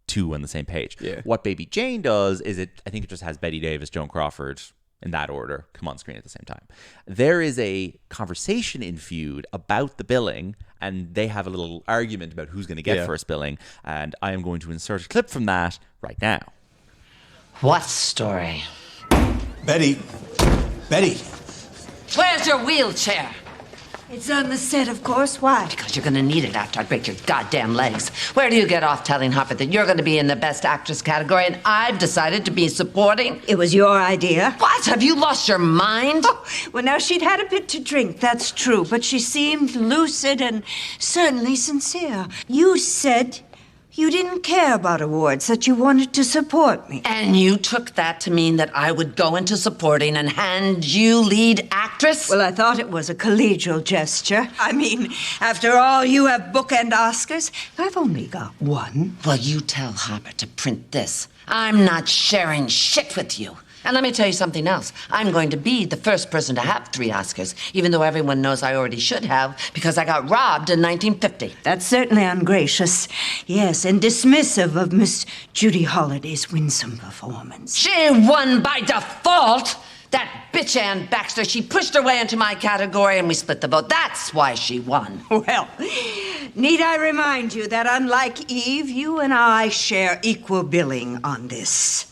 two on the same page. Yeah. What Baby Jane does is I think it just has Bette Davis, Joan Crawford in that order come on screen at the same time. There is a conversation in Feud about the billing, and they have a little argument about who's going to get first billing, and I am going to insert a clip from that right now. What story? Betty. Where's your wheelchair? It's on the set, of course. Why? Because you're going to need it after I break your goddamn legs. Where do you get off telling Harper that you're going to be in the Best Actress category and I've decided to be supporting? It was your idea. What? Have you lost your mind? Oh, well, now, she'd had a bit to drink, that's true, but she seemed lucid and certainly sincere. You said you didn't care about awards, that you wanted to support me. And you took that to mean that I would go into supporting and hand you lead actress? Well, I thought it was a collegial gesture. I mean, after all, you have bookend Oscars. I've only got one. Well, you tell Harper to print this. I'm not sharing shit with you. And let me tell you something else. I'm going to be the first person to have 3 Oscars, even though everyone knows I already should have, because I got robbed in 1950. That's certainly ungracious. Yes, and dismissive of Miss Judy Holliday's winsome performance. She won by default! That bitch Ann Baxter, she pushed her way into my category and we split the vote. That's why she won. Well, need I remind you that unlike Eve, you and I share equal billing on this.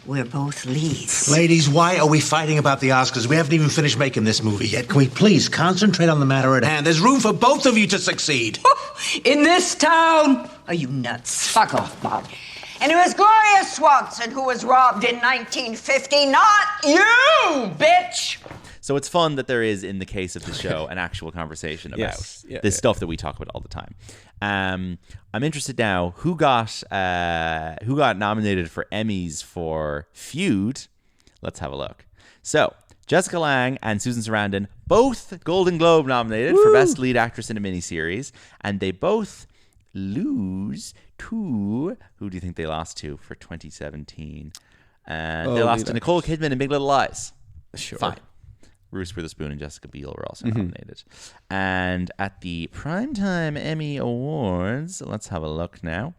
We're both leads. Ladies, why are we fighting about the Oscars? We haven't even finished making this movie yet. Can we please concentrate on the matter at hand? There's room for both of you to succeed. In this town? Are you nuts? Fuck off, Bob. And it was Gloria Swanson who was robbed in 1950, not you, bitch! So it's fun that there is, in the case of the show, an actual conversation about this stuff that we talk about all the time. I'm interested now, who got nominated for Emmys for Feud? Let's have a look. So, Jessica Lange and Susan Sarandon, both Golden Globe nominated for Best Lead Actress in a Miniseries, and they both lose to... Who do you think they lost to for 2017? They lost to Nicole Kidman in Big Little Lies. Sure. Fine. Reese Witherspoon and Jessica Biel were also nominated. And at the Primetime Emmy Awards, let's have a look now.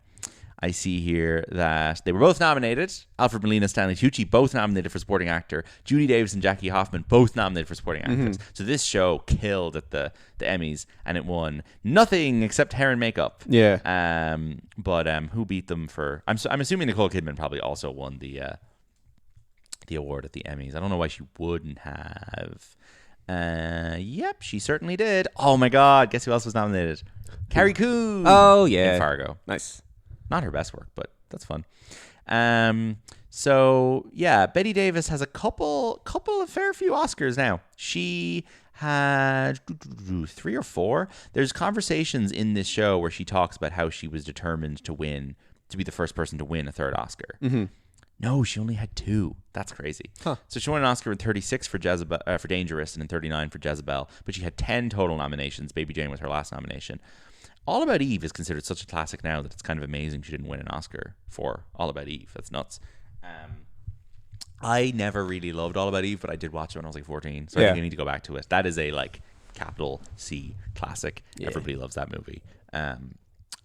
I see here that they were both nominated. Alfred Molina, Stanley Tucci, both nominated for Supporting Actor. Judy Davis and Jackie Hoffman, both nominated for Supporting Actress. So this show killed at the Emmys, and it won nothing except hair and makeup. Yeah. But who beat them for... I'm assuming Nicole Kidman probably also won the award at the Emmys. I don't know why she wouldn't have. Yep, she certainly did. Oh my God, guess who else was nominated? Carrie Coon. Oh yeah, in Fargo. Nice. Not her best work, but that's fun. So yeah, Bette Davis has a couple of fair few Oscars now. She had 3 or 4. There's conversations in this show where she talks about how she was determined to be the first person to win a 3rd Oscar. No, she only had 2. That's crazy. Huh. So she won an Oscar in 36 for for Dangerous and in 39 for Jezebel, but she had 10 total nominations. Baby Jane was her last nomination. All About Eve is considered such a classic now that it's kind of amazing she didn't win an Oscar for All About Eve. That's nuts. I never really loved All About Eve, but I did watch it when I was like 14, so I think I need to go back to it. That is a like capital C classic. Yeah. Everybody loves that movie.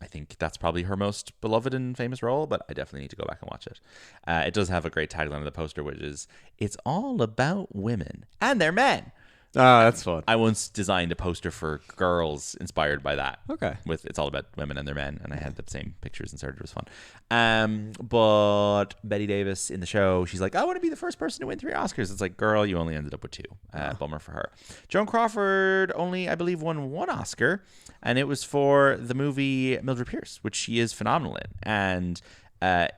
I think that's probably her most beloved and famous role, but I definitely need to go back and watch it. It does have a great tagline on the poster, which is, "It's all about women and their men." Ah, that's fun. I once designed a poster for girls inspired by that. Okay. With "It's all about women and their men," and I had the same pictures inserted. It was fun. But Bette Davis in the show, she's like, "I want to be the first person to win 3 Oscars." It's like, girl, you only ended up with 2. Bummer for her. Joan Crawford only, I believe, won 1 Oscar, and it was for the movie Mildred Pierce, which she is phenomenal in, and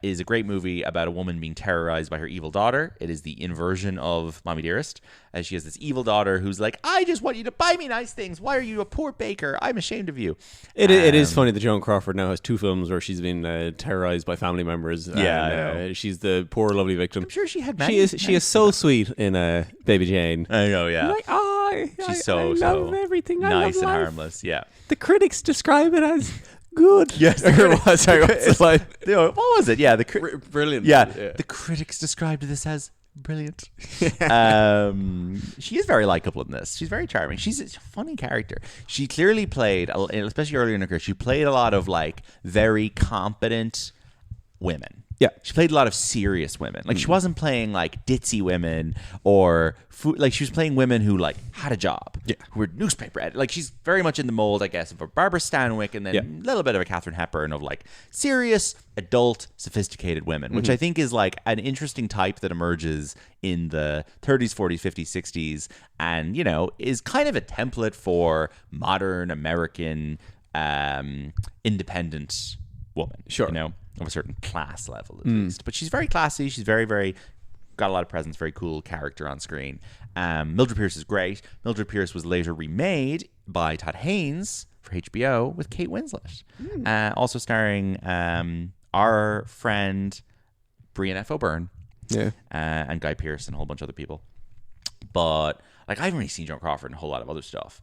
is a great movie about a woman being terrorized by her evil daughter. It is the inversion of Mommy Dearest, as she has this evil daughter who's like, "I just want you to buy me nice things. Why are you a poor baker? I'm ashamed of you." It is funny that Joan Crawford now has 2 films where she's been terrorized by family members. Yeah, she's the poor lovely victim. I'm sure she had many. She is so sweet in Baby Jane. I know, yeah. Like, she's I love everything. Nice and life. harmless. Yeah. The critics describe it as good. Yes. Sorry, what's the line? What was it? Yeah, Brilliant. Yeah, the critics described this as brilliant. She is very likable in this. She's very charming. She's a funny character. She clearly played, especially earlier in her career, she played a lot of like very competent women. Yeah. She played a lot of serious women. Like she wasn't playing like ditzy women or like she was playing women who like had a job. Yeah. Who were newspaper editors. Like she's very much in the mold, I guess, of a Barbara Stanwyck and then a little bit of a Katharine Hepburn of like serious, adult, sophisticated women, which I think is like an interesting type that emerges in the 30s, 40s, 50s, 60s and, you know, is kind of a template for modern American independent woman. Sure. You know? Of a certain class level at least, but she's very classy. She's very, very got a lot of presence. Very cool character on screen. Mildred Pierce is great. Mildred Pierce was later remade by Todd Haynes for HBO with Kate Winslet, also starring our friend Brian F. O'Byrne, and Guy Pearce and a whole bunch of other people. But like I haven't really seen Joan Crawford and a whole lot of other stuff.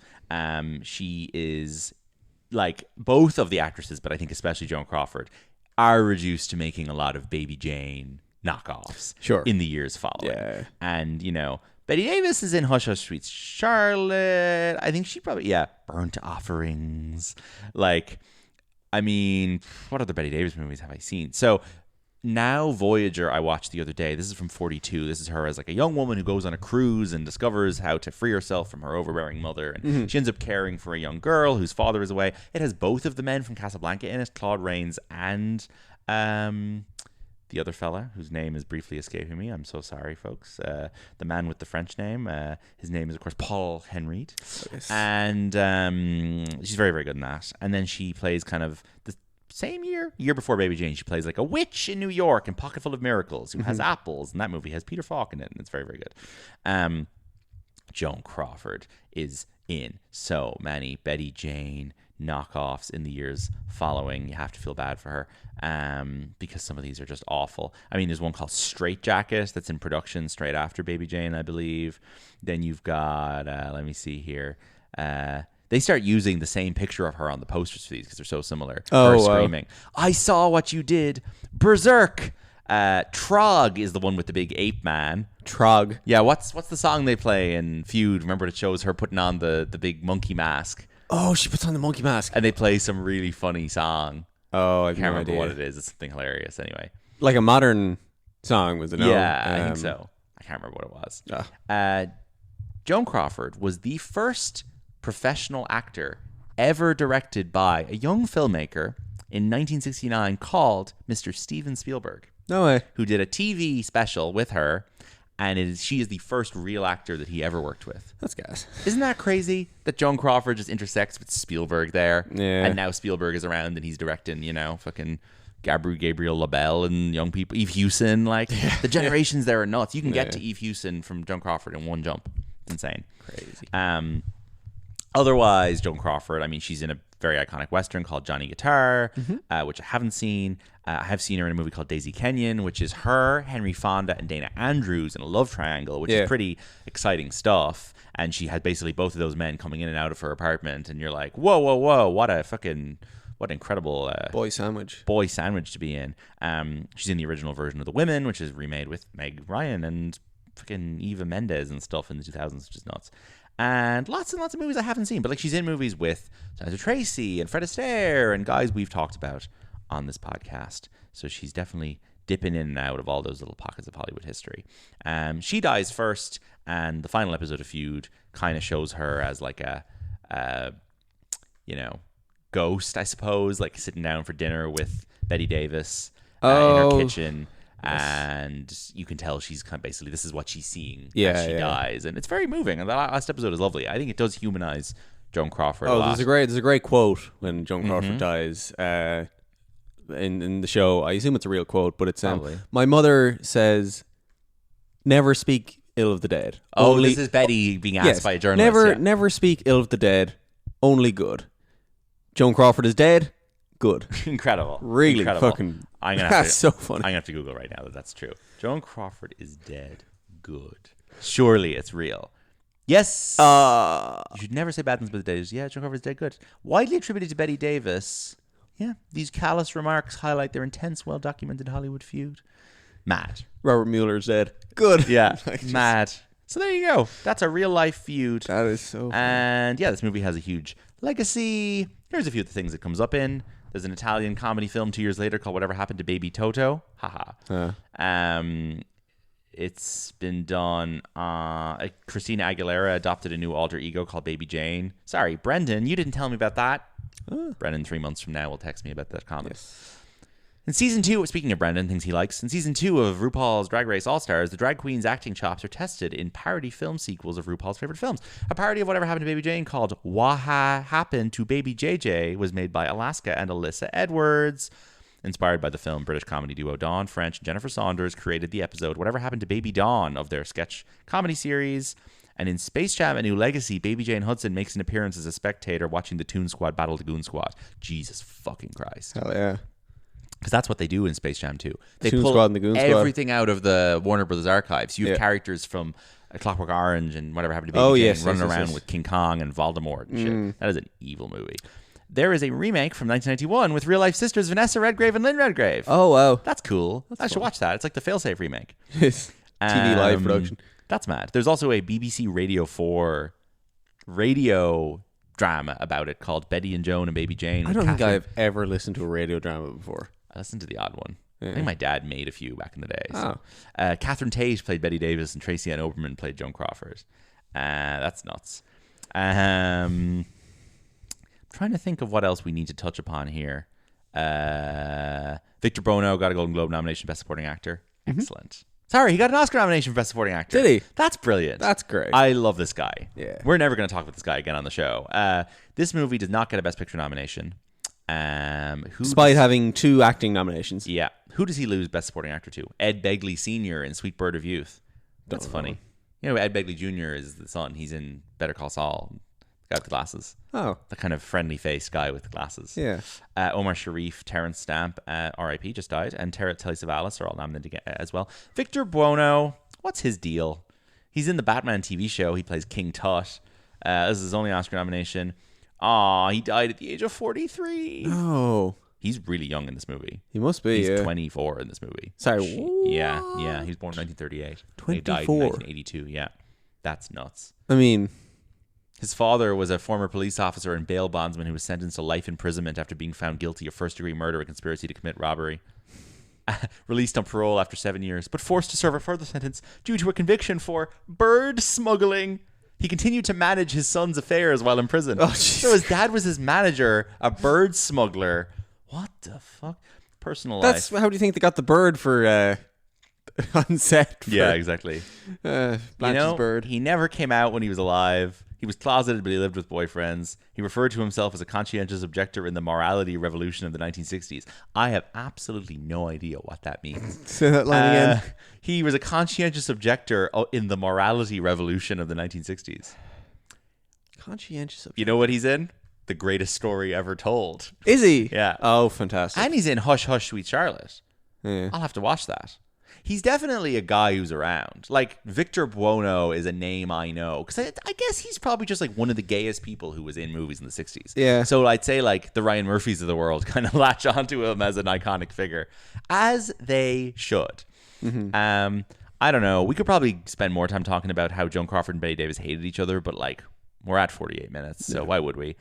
She is like both of the actresses, but I think especially Joan Crawford, are reduced to making a lot of Baby Jane knockoffs in the years following. Yeah. And, you know, Bette Davis is in Hush Hush Sweet Charlotte. I think she probably, Burnt Offerings. Like, I mean, what other Bette Davis movies have I seen? So now Voyager I watched the other day. This is from 42. This is her as like a young woman who goes on a cruise and discovers how to free herself from her overbearing mother. And she ends up caring for a young girl whose father is away. It has both of the men from Casablanca in it, Claude Rains and the other fella whose name is briefly escaping me. I'm so sorry, folks. The man with the French name. His name is, of course, Paul Henriette. Yes. And she's very, very good in that. And then she plays kind of the same year before Baby Jane, she plays like a witch in New York in Pocketful of Miracles who has apples, and that movie has Peter Falk in it, and it's very, very good. Joan Crawford is in so many Bette Jane knockoffs in the years following. You have to feel bad for her because some of these are just awful. I mean, there's one called Straight Jacket that's in production straight after Baby Jane, I believe. Then you've got, let me see here, they start using the same picture of her on the posters for these because they're so similar. Her screaming, "I saw what you did, Berserk." Trog is the one with the big ape man. Trog. Yeah, what's the song they play in Feud? Remember, it shows her putting on the big monkey mask. Oh, she puts on the monkey mask. And they play some really funny song. Oh, I can't remember what it is. It's something hilarious anyway. Like a modern song, was it? Yeah, I think so. I can't remember what it was. Joan Crawford was the first professional actor ever directed by a young filmmaker in 1969 called Mr. Steven Spielberg. No way. Who did a TV special with her, and she is the first real actor that he ever worked with. That's gas. Isn't that crazy that Joan Crawford just intersects with Spielberg there? Yeah. And now Spielberg is around and he's directing, you know, fucking Gabriel Labelle and young people. Eve Hewson, like the generations there are nuts. You can get to Eve Hewson from Joan Crawford in one jump. It's insane. Crazy. Otherwise, Joan Crawford, I mean, she's in a very iconic Western called Johnny Guitar, which I haven't seen. I have seen her in a movie called Daisy Kenyon, which is her, Henry Fonda, and Dana Andrews in a love triangle, which is pretty exciting stuff. And she had basically both of those men coming in and out of her apartment, and you're like, whoa, what an incredible Boy sandwich to be in. She's in the original version of The Women, which is remade with Meg Ryan and fucking Eva Mendes and stuff in the 2000s, which is nuts. And lots of movies I haven't seen, but like she's in movies with Sandra Tracy and Fred Astaire and guys we've talked about on this podcast. So she's definitely dipping in and out of all those little pockets of Hollywood history. She dies first, and the final episode of Feud kind of shows her as like a ghost, I suppose, like sitting down for dinner with Bette Davis in her kitchen. And you can tell she's kind of basically, this is what she's seeing as she dies, and it's very moving. And the last episode is lovely. I think it does humanize Joan Crawford a lot. There's a great quote when Joan Crawford dies in the show. I assume it's a real quote, but it's my mother says, "Never speak ill of the dead." This is Betty being asked by a journalist. Never speak ill of the dead. Only good. Joan Crawford is dead. Good. Incredible. Really incredible. fucking... That's so funny. I'm going to have to Google right now that that's true. Joan Crawford is dead. Good. Surely it's real. Yes. You should never say bad things about the dead. Yeah, Joan Crawford is dead. Good. Widely attributed to Bette Davis. Yeah. These callous remarks highlight their intense, well-documented Hollywood feud. Mad. Robert Mueller's dead. Good. Yeah. Mad. So there you go. That's a real-life feud. That is so funny. And yeah, this movie has a huge legacy. Here's a few of the things it comes up in. There's an Italian comedy film 2 years later called Whatever Happened to Baby Toto. Haha. It's been done. Christina Aguilera adopted a new alter ego called Baby Jane. Sorry, Brendan, you didn't tell me about that. Brendan, 3 months from now, will text me about that comment. Yes. In season 2, speaking of Brendan, things he likes, in season 2 of RuPaul's Drag Race All-Stars, the drag queen's acting chops are tested in parody film sequels of RuPaul's favorite films. A parody of Whatever Happened to Baby Jane called Waha Happened to Baby JJ was made by Alaska and Alyssa Edwards. Inspired by the film, British comedy duo Dawn French and Jennifer Saunders created the episode Whatever Happened to Baby Dawn of their sketch comedy series. And in Space Jam: A New Legacy, Baby Jane Hudson makes an appearance as a spectator watching the Toon Squad battle the Goon Squad. Jesus fucking Christ. Hell yeah. Because that's what they do in Space Jam 2. They Toon pull Squad and the Goon Squad. everything out of the Warner Brothers archives. You have characters from Clockwork Orange and Whatever Happened to Baby Jane running around with King Kong and Voldemort and shit. That is an evil movie. There is a remake from 1991 with real-life sisters Vanessa Redgrave and Lynn Redgrave. Oh, wow. That's cool. I should watch that. It's like the Failsafe remake. TV live production. That's mad. There's also a BBC Radio 4 radio drama about it called Bette and Joan and Baby Jane. I don't think I've ever listened to a radio drama before. I listened to the odd one. I think my dad made a few back in the day. So. Catherine Tate played Bette Davis and Tracy Ann Oberman played Joan Crawford. That's nuts. Trying to think of what else we need to touch upon here. Victor Bono got a Golden Globe nomination for Best Supporting Actor. Excellent. Sorry, he got an Oscar nomination for Best Supporting Actor. Did he? That's brilliant. That's great. I love this guy. Yeah. We're never going to talk about this guy again on the show. This movie did not get a Best Picture nomination. Despite having 2 acting nominations. Yeah. Who does he lose Best Supporting Actor to? Ed Begley Sr. in Sweet Bird of Youth. That's funny. You know, Ed Begley Jr. is the son. He's in Better Call Saul. The guy with the glasses. Oh. The kind of friendly-faced guy with the glasses. Yeah. Omar Sharif, Terrence Stamp, R.I.P. just died, and Telly Savalas are all nominated as well. Victor Buono, what's his deal? He's in the Batman TV show. He plays King Tut. This is his only Oscar nomination. He died at the age of 43. Oh. He's really young in this movie. He must be, He's 24 in this movie. Sorry, Yeah. He was born in 1938. 24. He died in 1982, yeah. That's nuts. I mean... His father was a former police officer and bail bondsman who was sentenced to life imprisonment after being found guilty of first-degree murder and conspiracy to commit robbery. Released on parole after 7 years, but forced to serve a further sentence due to a conviction for bird smuggling. He continued to manage his son's affairs while in prison. So his dad was his manager, a bird smuggler. What the fuck? Personal life. How do you think they got the bird for on set? Yeah, exactly. Blanche's bird. He never came out when he was alive. He was closeted, but he lived with boyfriends. He referred to himself as a conscientious objector in the morality revolution of the 1960s. I have absolutely no idea what that means. Say that line again. He was a conscientious objector in the morality revolution of the 1960s. Conscientious objector. You know what he's in? the greatest story ever told. Is he? Yeah. Oh, fantastic. And he's in Hush Hush Sweet Charlotte. Yeah. I'll have to watch that. He's definitely a guy who's around. Like, Victor Buono is a name I know. Because I guess he's probably just like one of the gayest people who was in movies in the 60s. Yeah. So I'd say like the Ryan Murphys of the world kind of latch onto him as an iconic figure. As they should. Mm-hmm. I don't know. We could probably spend more time talking about how Joan Crawford and Bette Davis hated each other. But like, we're at 48 minutes. So why would we?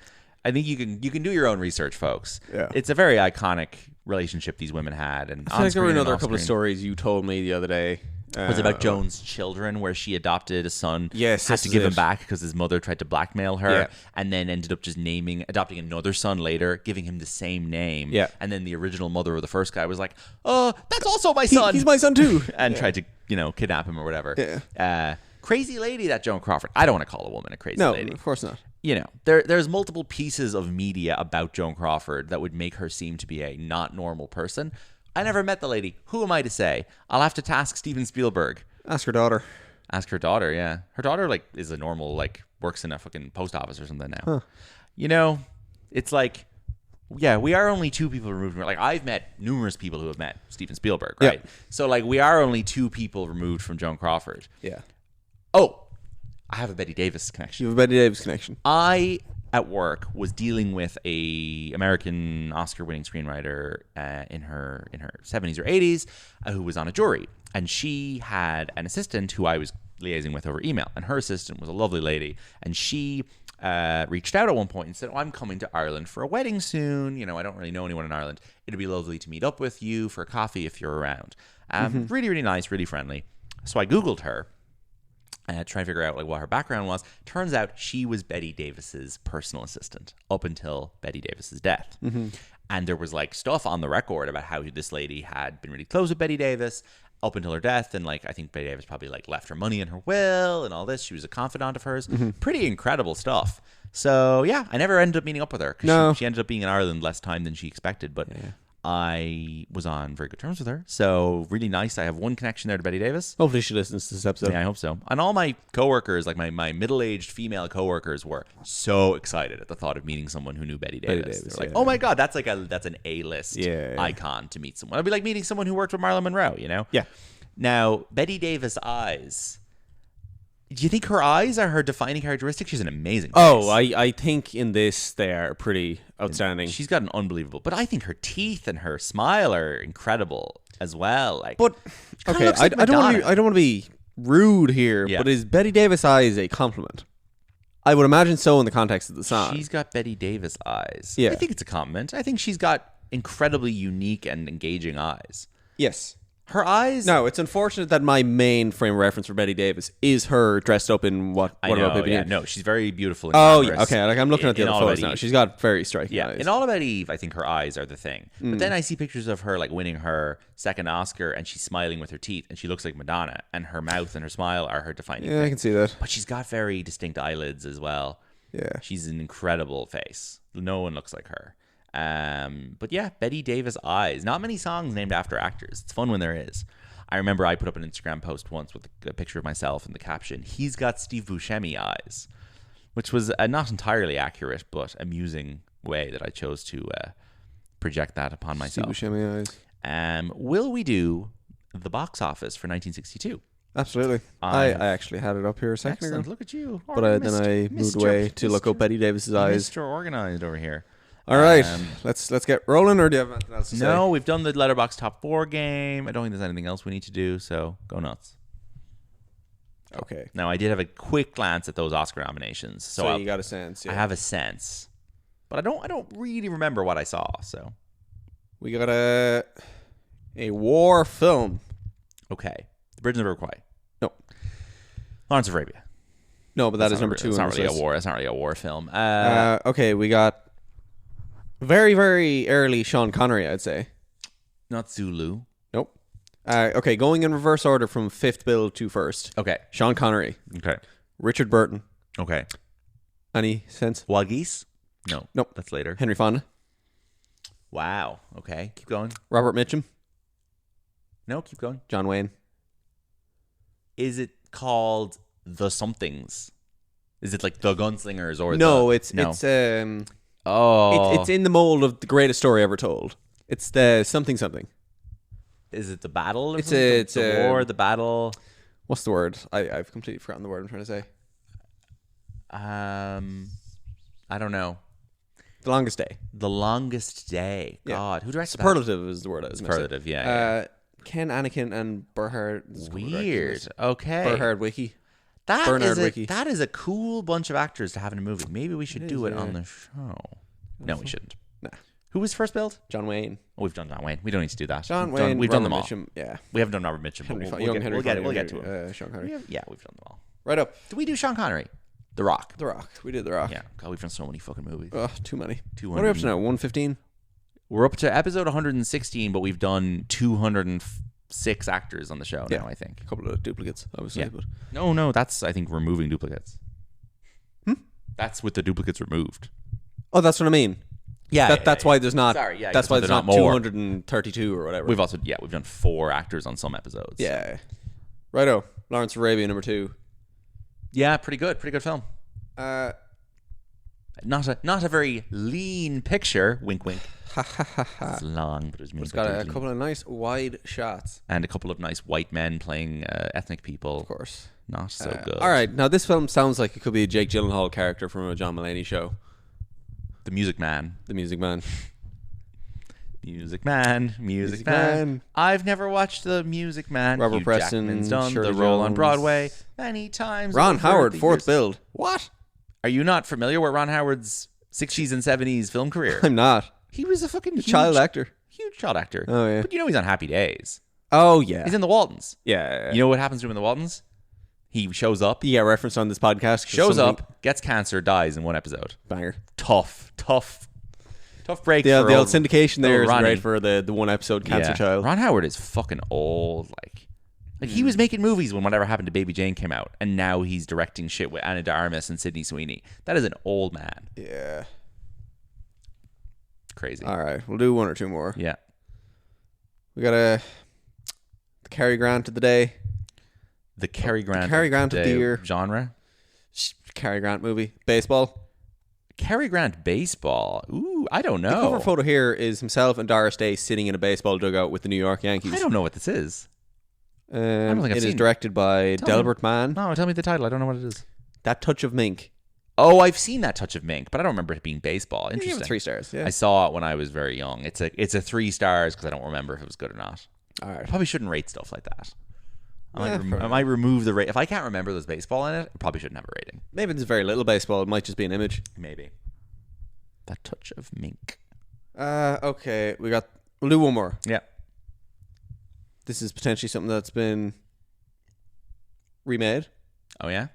I think you can do your own research, folks. Yeah. It's a very iconic relationship these women had. And I feel like there were another couple of stories. stories you told me the other day. Was about Joan's children, where she adopted a son. Yes, had this to is give him it. back because his mother tried to blackmail her, Yeah. and then ended up just adopting another son later, giving him the same name. Yeah. And then the original mother of the first guy was like, "Oh, that's also my son." He's my son too. and tried to kidnap him or whatever. Yeah. Crazy lady, that Joan Crawford. I don't want to call a woman a crazy No, lady. of course not. There's multiple pieces of media about Joan Crawford that would make her seem to be a not normal person. I never met the lady. Who am I to say? I'll have to task Steven Spielberg. Ask her daughter. Ask her daughter, yeah. Her daughter, like, is a normal, like, works in a fucking post office or something now. Huh. It's like, yeah, we are only two people removed from, like, I've met numerous people who have met Steven Spielberg, right? Yeah. So, like, we are only two people removed from Joan Crawford. Yeah. Oh, I have a Bette Davis connection. You have a Bette Davis connection. I, at work, was dealing with a American Oscar-winning screenwriter in her 70s or 80s who was on a jury. And she had an assistant who I was liaising with over email. And her assistant was a lovely lady. And she reached out at one point and said, I'm coming to Ireland for a wedding soon. I don't really know anyone in Ireland. It'd be lovely to meet up with you for a coffee if you're around. Really, really nice, really friendly. So I Googled her. Trying to figure out like what her background was. Turns out she was Bette Davis's personal assistant up until Bette Davis's death. And there was like stuff on the record about how this lady had been really close with Bette Davis up until her death, and like I think Bette Davis probably like left her money in her will and all this. She was a confidant of hers. Pretty incredible stuff. So yeah, I never ended up meeting up with her. No. She ended up being in Ireland less time than she expected, but I was on very good terms with her. So really nice. I have one connection there to Bette Davis. Hopefully she listens to this episode. Yeah, I hope so. And all my coworkers, like my middle-aged female coworkers, were so excited at the thought of meeting someone who knew Bette Davis. They're like, yeah. "Oh my god, that's an A-list Yeah. icon to meet someone." It'd be like meeting someone who worked with Marilyn Monroe, Yeah. Now, Bette Davis' eyes. Do you think her eyes are her defining characteristic? She's an amazing face. Oh, I think in this they are pretty outstanding. She's got an unbelievable. But I think her teeth and her smile are incredible as well. Like, But she kinda okay, looks like I don't want to Madonna. be rude here, Yeah. but is Bette Davis' eyes a compliment? I would imagine so in the context of the song. She's got Bette Davis eyes. Yeah. I think it's a compliment. I think she's got incredibly unique and engaging eyes. Yes. Her eyes. No, it's unfortunate that my main frame of reference for Bette Davis is her dressed up in what I About know. Baby Yeah, Jane. no, she's very beautiful. And Oh, yeah. glamorous. Okay. Like I'm looking at the In other All About photos now. Eve. She's got very striking Yeah, eyes. in All About Eve, I think her eyes are the thing. But then I see pictures of her like winning her second Oscar, and she's smiling with her teeth, and she looks like Madonna, and her mouth and her smile are her defining Yeah, I thing. can see that. But she's got very distinct eyelids as well. Yeah. She's an incredible face. No one looks like her. But yeah, Bette Davis eyes. Not many songs named after actors. It's fun when there is. I remember I put up an Instagram post once with a picture of myself and the caption, "He's got Steve Buscemi eyes," which was a not entirely accurate but amusing way that I chose to project that upon Steve myself. Buscemi eyes. Will we do the box office for 1962? Absolutely. I actually had it up here a second Excellent. ago. Look at you. But then I moved away to look up Bette Davis's eyes. Mr. Organized over here. All right, let's get rolling. Or do you have anything else to say? No, we've done the Letterboxd Top 4 game. I don't think there's anything else we need to do, so go nuts. Okay. Now, I did have a quick glance at those Oscar nominations, So you got a sense. Yeah. I have a sense, but I don't really remember what I saw. So We got a war film. okay, The Bridge of the River Kwai. No, Lawrence of Arabia. no, but that is number 2. It's on not this really a list. war. It's not really a war film. Okay, we got very, very early Sean Connery, I'd say. Not Zulu. Nope. Okay, going in reverse order from 5th bill to 1st. Okay. Sean Connery, Okay. Richard Burton. Okay. Any sense? Wild Geese? No. Nope. That's later. Henry Fonda, Wow. Okay. Keep going. Robert Mitchum, No, keep going. John Wayne. Is it called The Somethings? Is it like The Gunslingers or No, the... it's Oh, It's in the mold of the greatest story ever told. It's the something. is it the battle? Or It's something? a- it's the a- war, the battle. What's the word? I've completely forgotten the word I'm trying to say. I don't know. The Longest Day. The Longest Day. Yeah. God, who directed that? Superlative is the word I was going to say. Superlative, yeah. Ken Anakin and Berhard. Weird. Okay. Berhard Wiki. That Bernard is a, Wiki. that is a cool bunch of actors to have in a movie. Maybe we should do it yeah. on the show. No, we shouldn't. Nah. Who was first billed? John Wayne. Oh, we've done John Wayne. We don't need to do that. John We've done, Wayne. we've done them all. Robert Mitchum, yeah. We haven't done Robert Mitchum, but we'll get to him. Sean Connery. Yeah, we've done them all. Right up. Did we do Sean Connery? The Rock. The Rock. We did The Rock. Yeah. God, we've done so many fucking movies. Too many. 200. What are we up to now? 115? We're up to episode 116, but we've done 206 actors on the show now, I think. A couple of duplicates, obviously. Yeah. But No, that's, I think, removing duplicates. That's with the duplicates removed. oh, that's what I mean. Yeah. That's why there's not. Sorry, yeah. That's why there's not more. 232 or whatever. We've also, we've done 4 actors on some episodes. Yeah. Righto. Lawrence of Arabia, number 2. Yeah, pretty good film. Uh, Not a very lean picture. Wink, wink. It's long, but it's got a couple of nice wide shots. and a couple of nice white men playing ethnic people. Of course. Not so good. All right. Now, this film sounds like it could be a Jake Gyllenhaal character from a John Mulaney show. The Music Man. The Music Man. Music Man. Music Man. I've never watched The Music Man. Robert Hugh Preston, Jackman's done Shirley the role on Jones. Broadway many times. Ron over Howard, the fourth years. build. What? Are you not familiar with Ron Howard's 60s and 70s film career? I'm not. He was a fucking huge Child actor. Huge child actor. Oh, yeah. But you know he's on Happy Days. Oh, yeah. He's in the Waltons. Yeah. You know what happens to him in the Waltons? He shows up, He got referenced on this podcast. 'cause shows something- up, gets cancer, dies in one episode. Banger. Tough break. The for old syndication there is Ronnie. great for the one episode Cancer Yeah. Child. Ron Howard is fucking old. Like he was making movies when Whatever Happened to Baby Jane came out, and now he's directing shit with Anna de Armas and Sydney Sweeney. That is an old man. Yeah. Crazy. All right. We'll do one or two more. Yeah. We got the Cary Grant of the day. The Cary Grant. Cary Grant of the year. Genre. Cary Grant movie. Baseball. Cary Grant baseball. Ooh, I don't know. The cover photo here is himself and Doris Day sitting in a baseball dugout with the New York Yankees. I don't know what this is. don't think I've it is seen it. directed by Tell me. Delbert Mann. No, tell me the title. I don't know what it is. That Touch of Mink. Oh, I've seen That Touch of Mink, but I don't remember it being baseball. You give Interesting. it 3 stars. Yeah. I saw it when I was very young. It's a 3 stars because I don't remember if it was good or not. All I right. probably shouldn't rate stuff like that. Yeah, fair I might remove the rate. If I can't remember there's baseball in it, I probably shouldn't have a rating. Maybe there's very little baseball. It might just be an image. Maybe. That Touch of Mink. Okay. We'll do one more. Yeah. This is potentially something that's been remade Oh, yeah?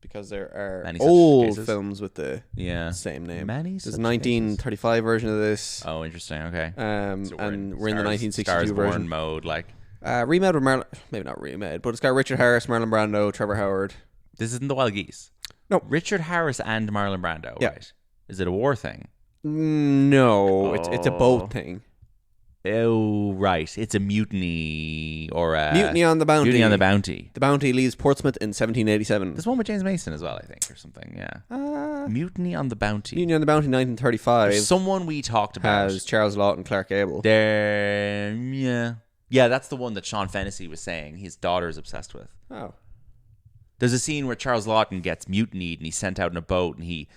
because there are Many such old cases. films with the Yeah. same name. Many There's such a 1935 version of this. Oh, interesting. Okay. And we're in the 1962 Stars Born version. mode. Like, Remade with Marlon, maybe not remade, but it's got Richard Harris, Marlon Brando, Trevor Howard. this isn't the Wild Geese. No. Richard Harris and Marlon Brando, Yeah. right? Is it a war thing? No, it's a boat thing. Oh, right. It's a mutiny or a... Mutiny on the Bounty. Mutiny on the Bounty. The Bounty leaves Portsmouth in 1787. There's one with James Mason as well, I think, or something, yeah. Mutiny on the Bounty. Mutiny on the Bounty, 1935, There's someone we talked about. has Charles Lawton, Clark Gable. There, yeah. Yeah, that's the one that Sean Fennessy was saying his daughter's obsessed with. Oh. There's a scene where Charles Lawton gets mutinied and he's sent out in a boat and he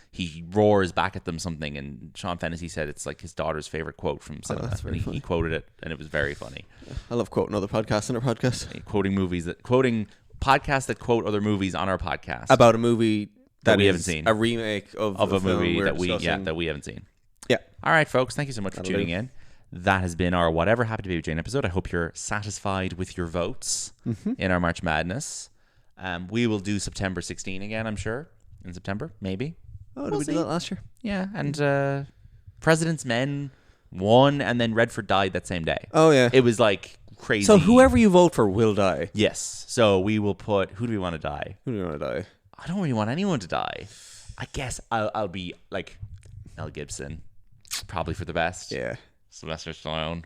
roars back at them something, and Sean Fennessy said it's like his daughter's favorite quote from cinema. that's very And funny. he quoted it and it was very funny. I love quoting other podcasts on our podcast. Quoting podcasts that quote other movies on our podcast About a movie that we is haven't seen. a remake of of a film movie we're that we discussing. haven't seen. Yeah. All right, folks. Thank you so much for That'll tuning do. in. That has been our Whatever Happened to Baby Jane episode. I hope you're satisfied with your votes in our March Madness. We will do September 16 again, I'm sure. In September, maybe. Oh, did We'll we do see. that last year? Yeah, and President's Men won, and then Redford died that same day. Oh, yeah. It was like crazy. So whoever you vote for will die. Yes. So we will put, who do we want to die? Who do you want to die? I don't really want anyone to die. I guess I'll be like Mel Gibson, probably for the best. Yeah. Sylvester Stallone,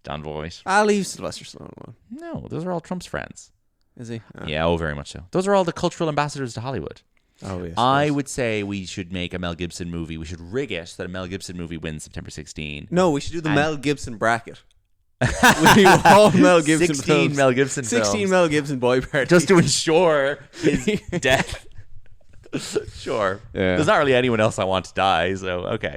John Voight. I'll leave Sylvester Stallone alone. No, those are all Trump's friends. Is he? Oh. Yeah, oh, very much so. Those are all the cultural ambassadors to Hollywood. Oh, yes. I would say we should make a Mel Gibson movie. We should rig it so that a Mel Gibson movie wins September 16. No, we should do the Mel Gibson bracket. We do all Mel Gibson 16 films. Mel Gibson 16 films. Mel Gibson boy parties. Just to ensure his death. Sure. Yeah. There's not really anyone else I want to die, so okay.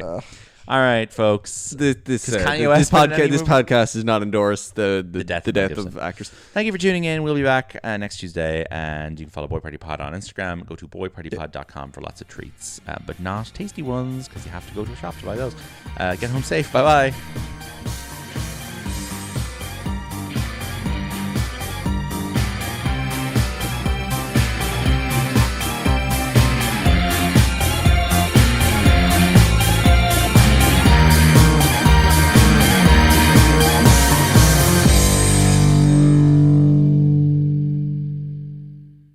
All right, folks. This Kanye West been in any movie? podcast does not endorse the death of of actors. Thank you for tuning in. We'll be back next Tuesday, and you can follow Boy Party Pod on Instagram. Go to boypartypod.com for lots of treats, but not tasty ones because you have to go to a shop to buy those. Get home safe. Bye-bye.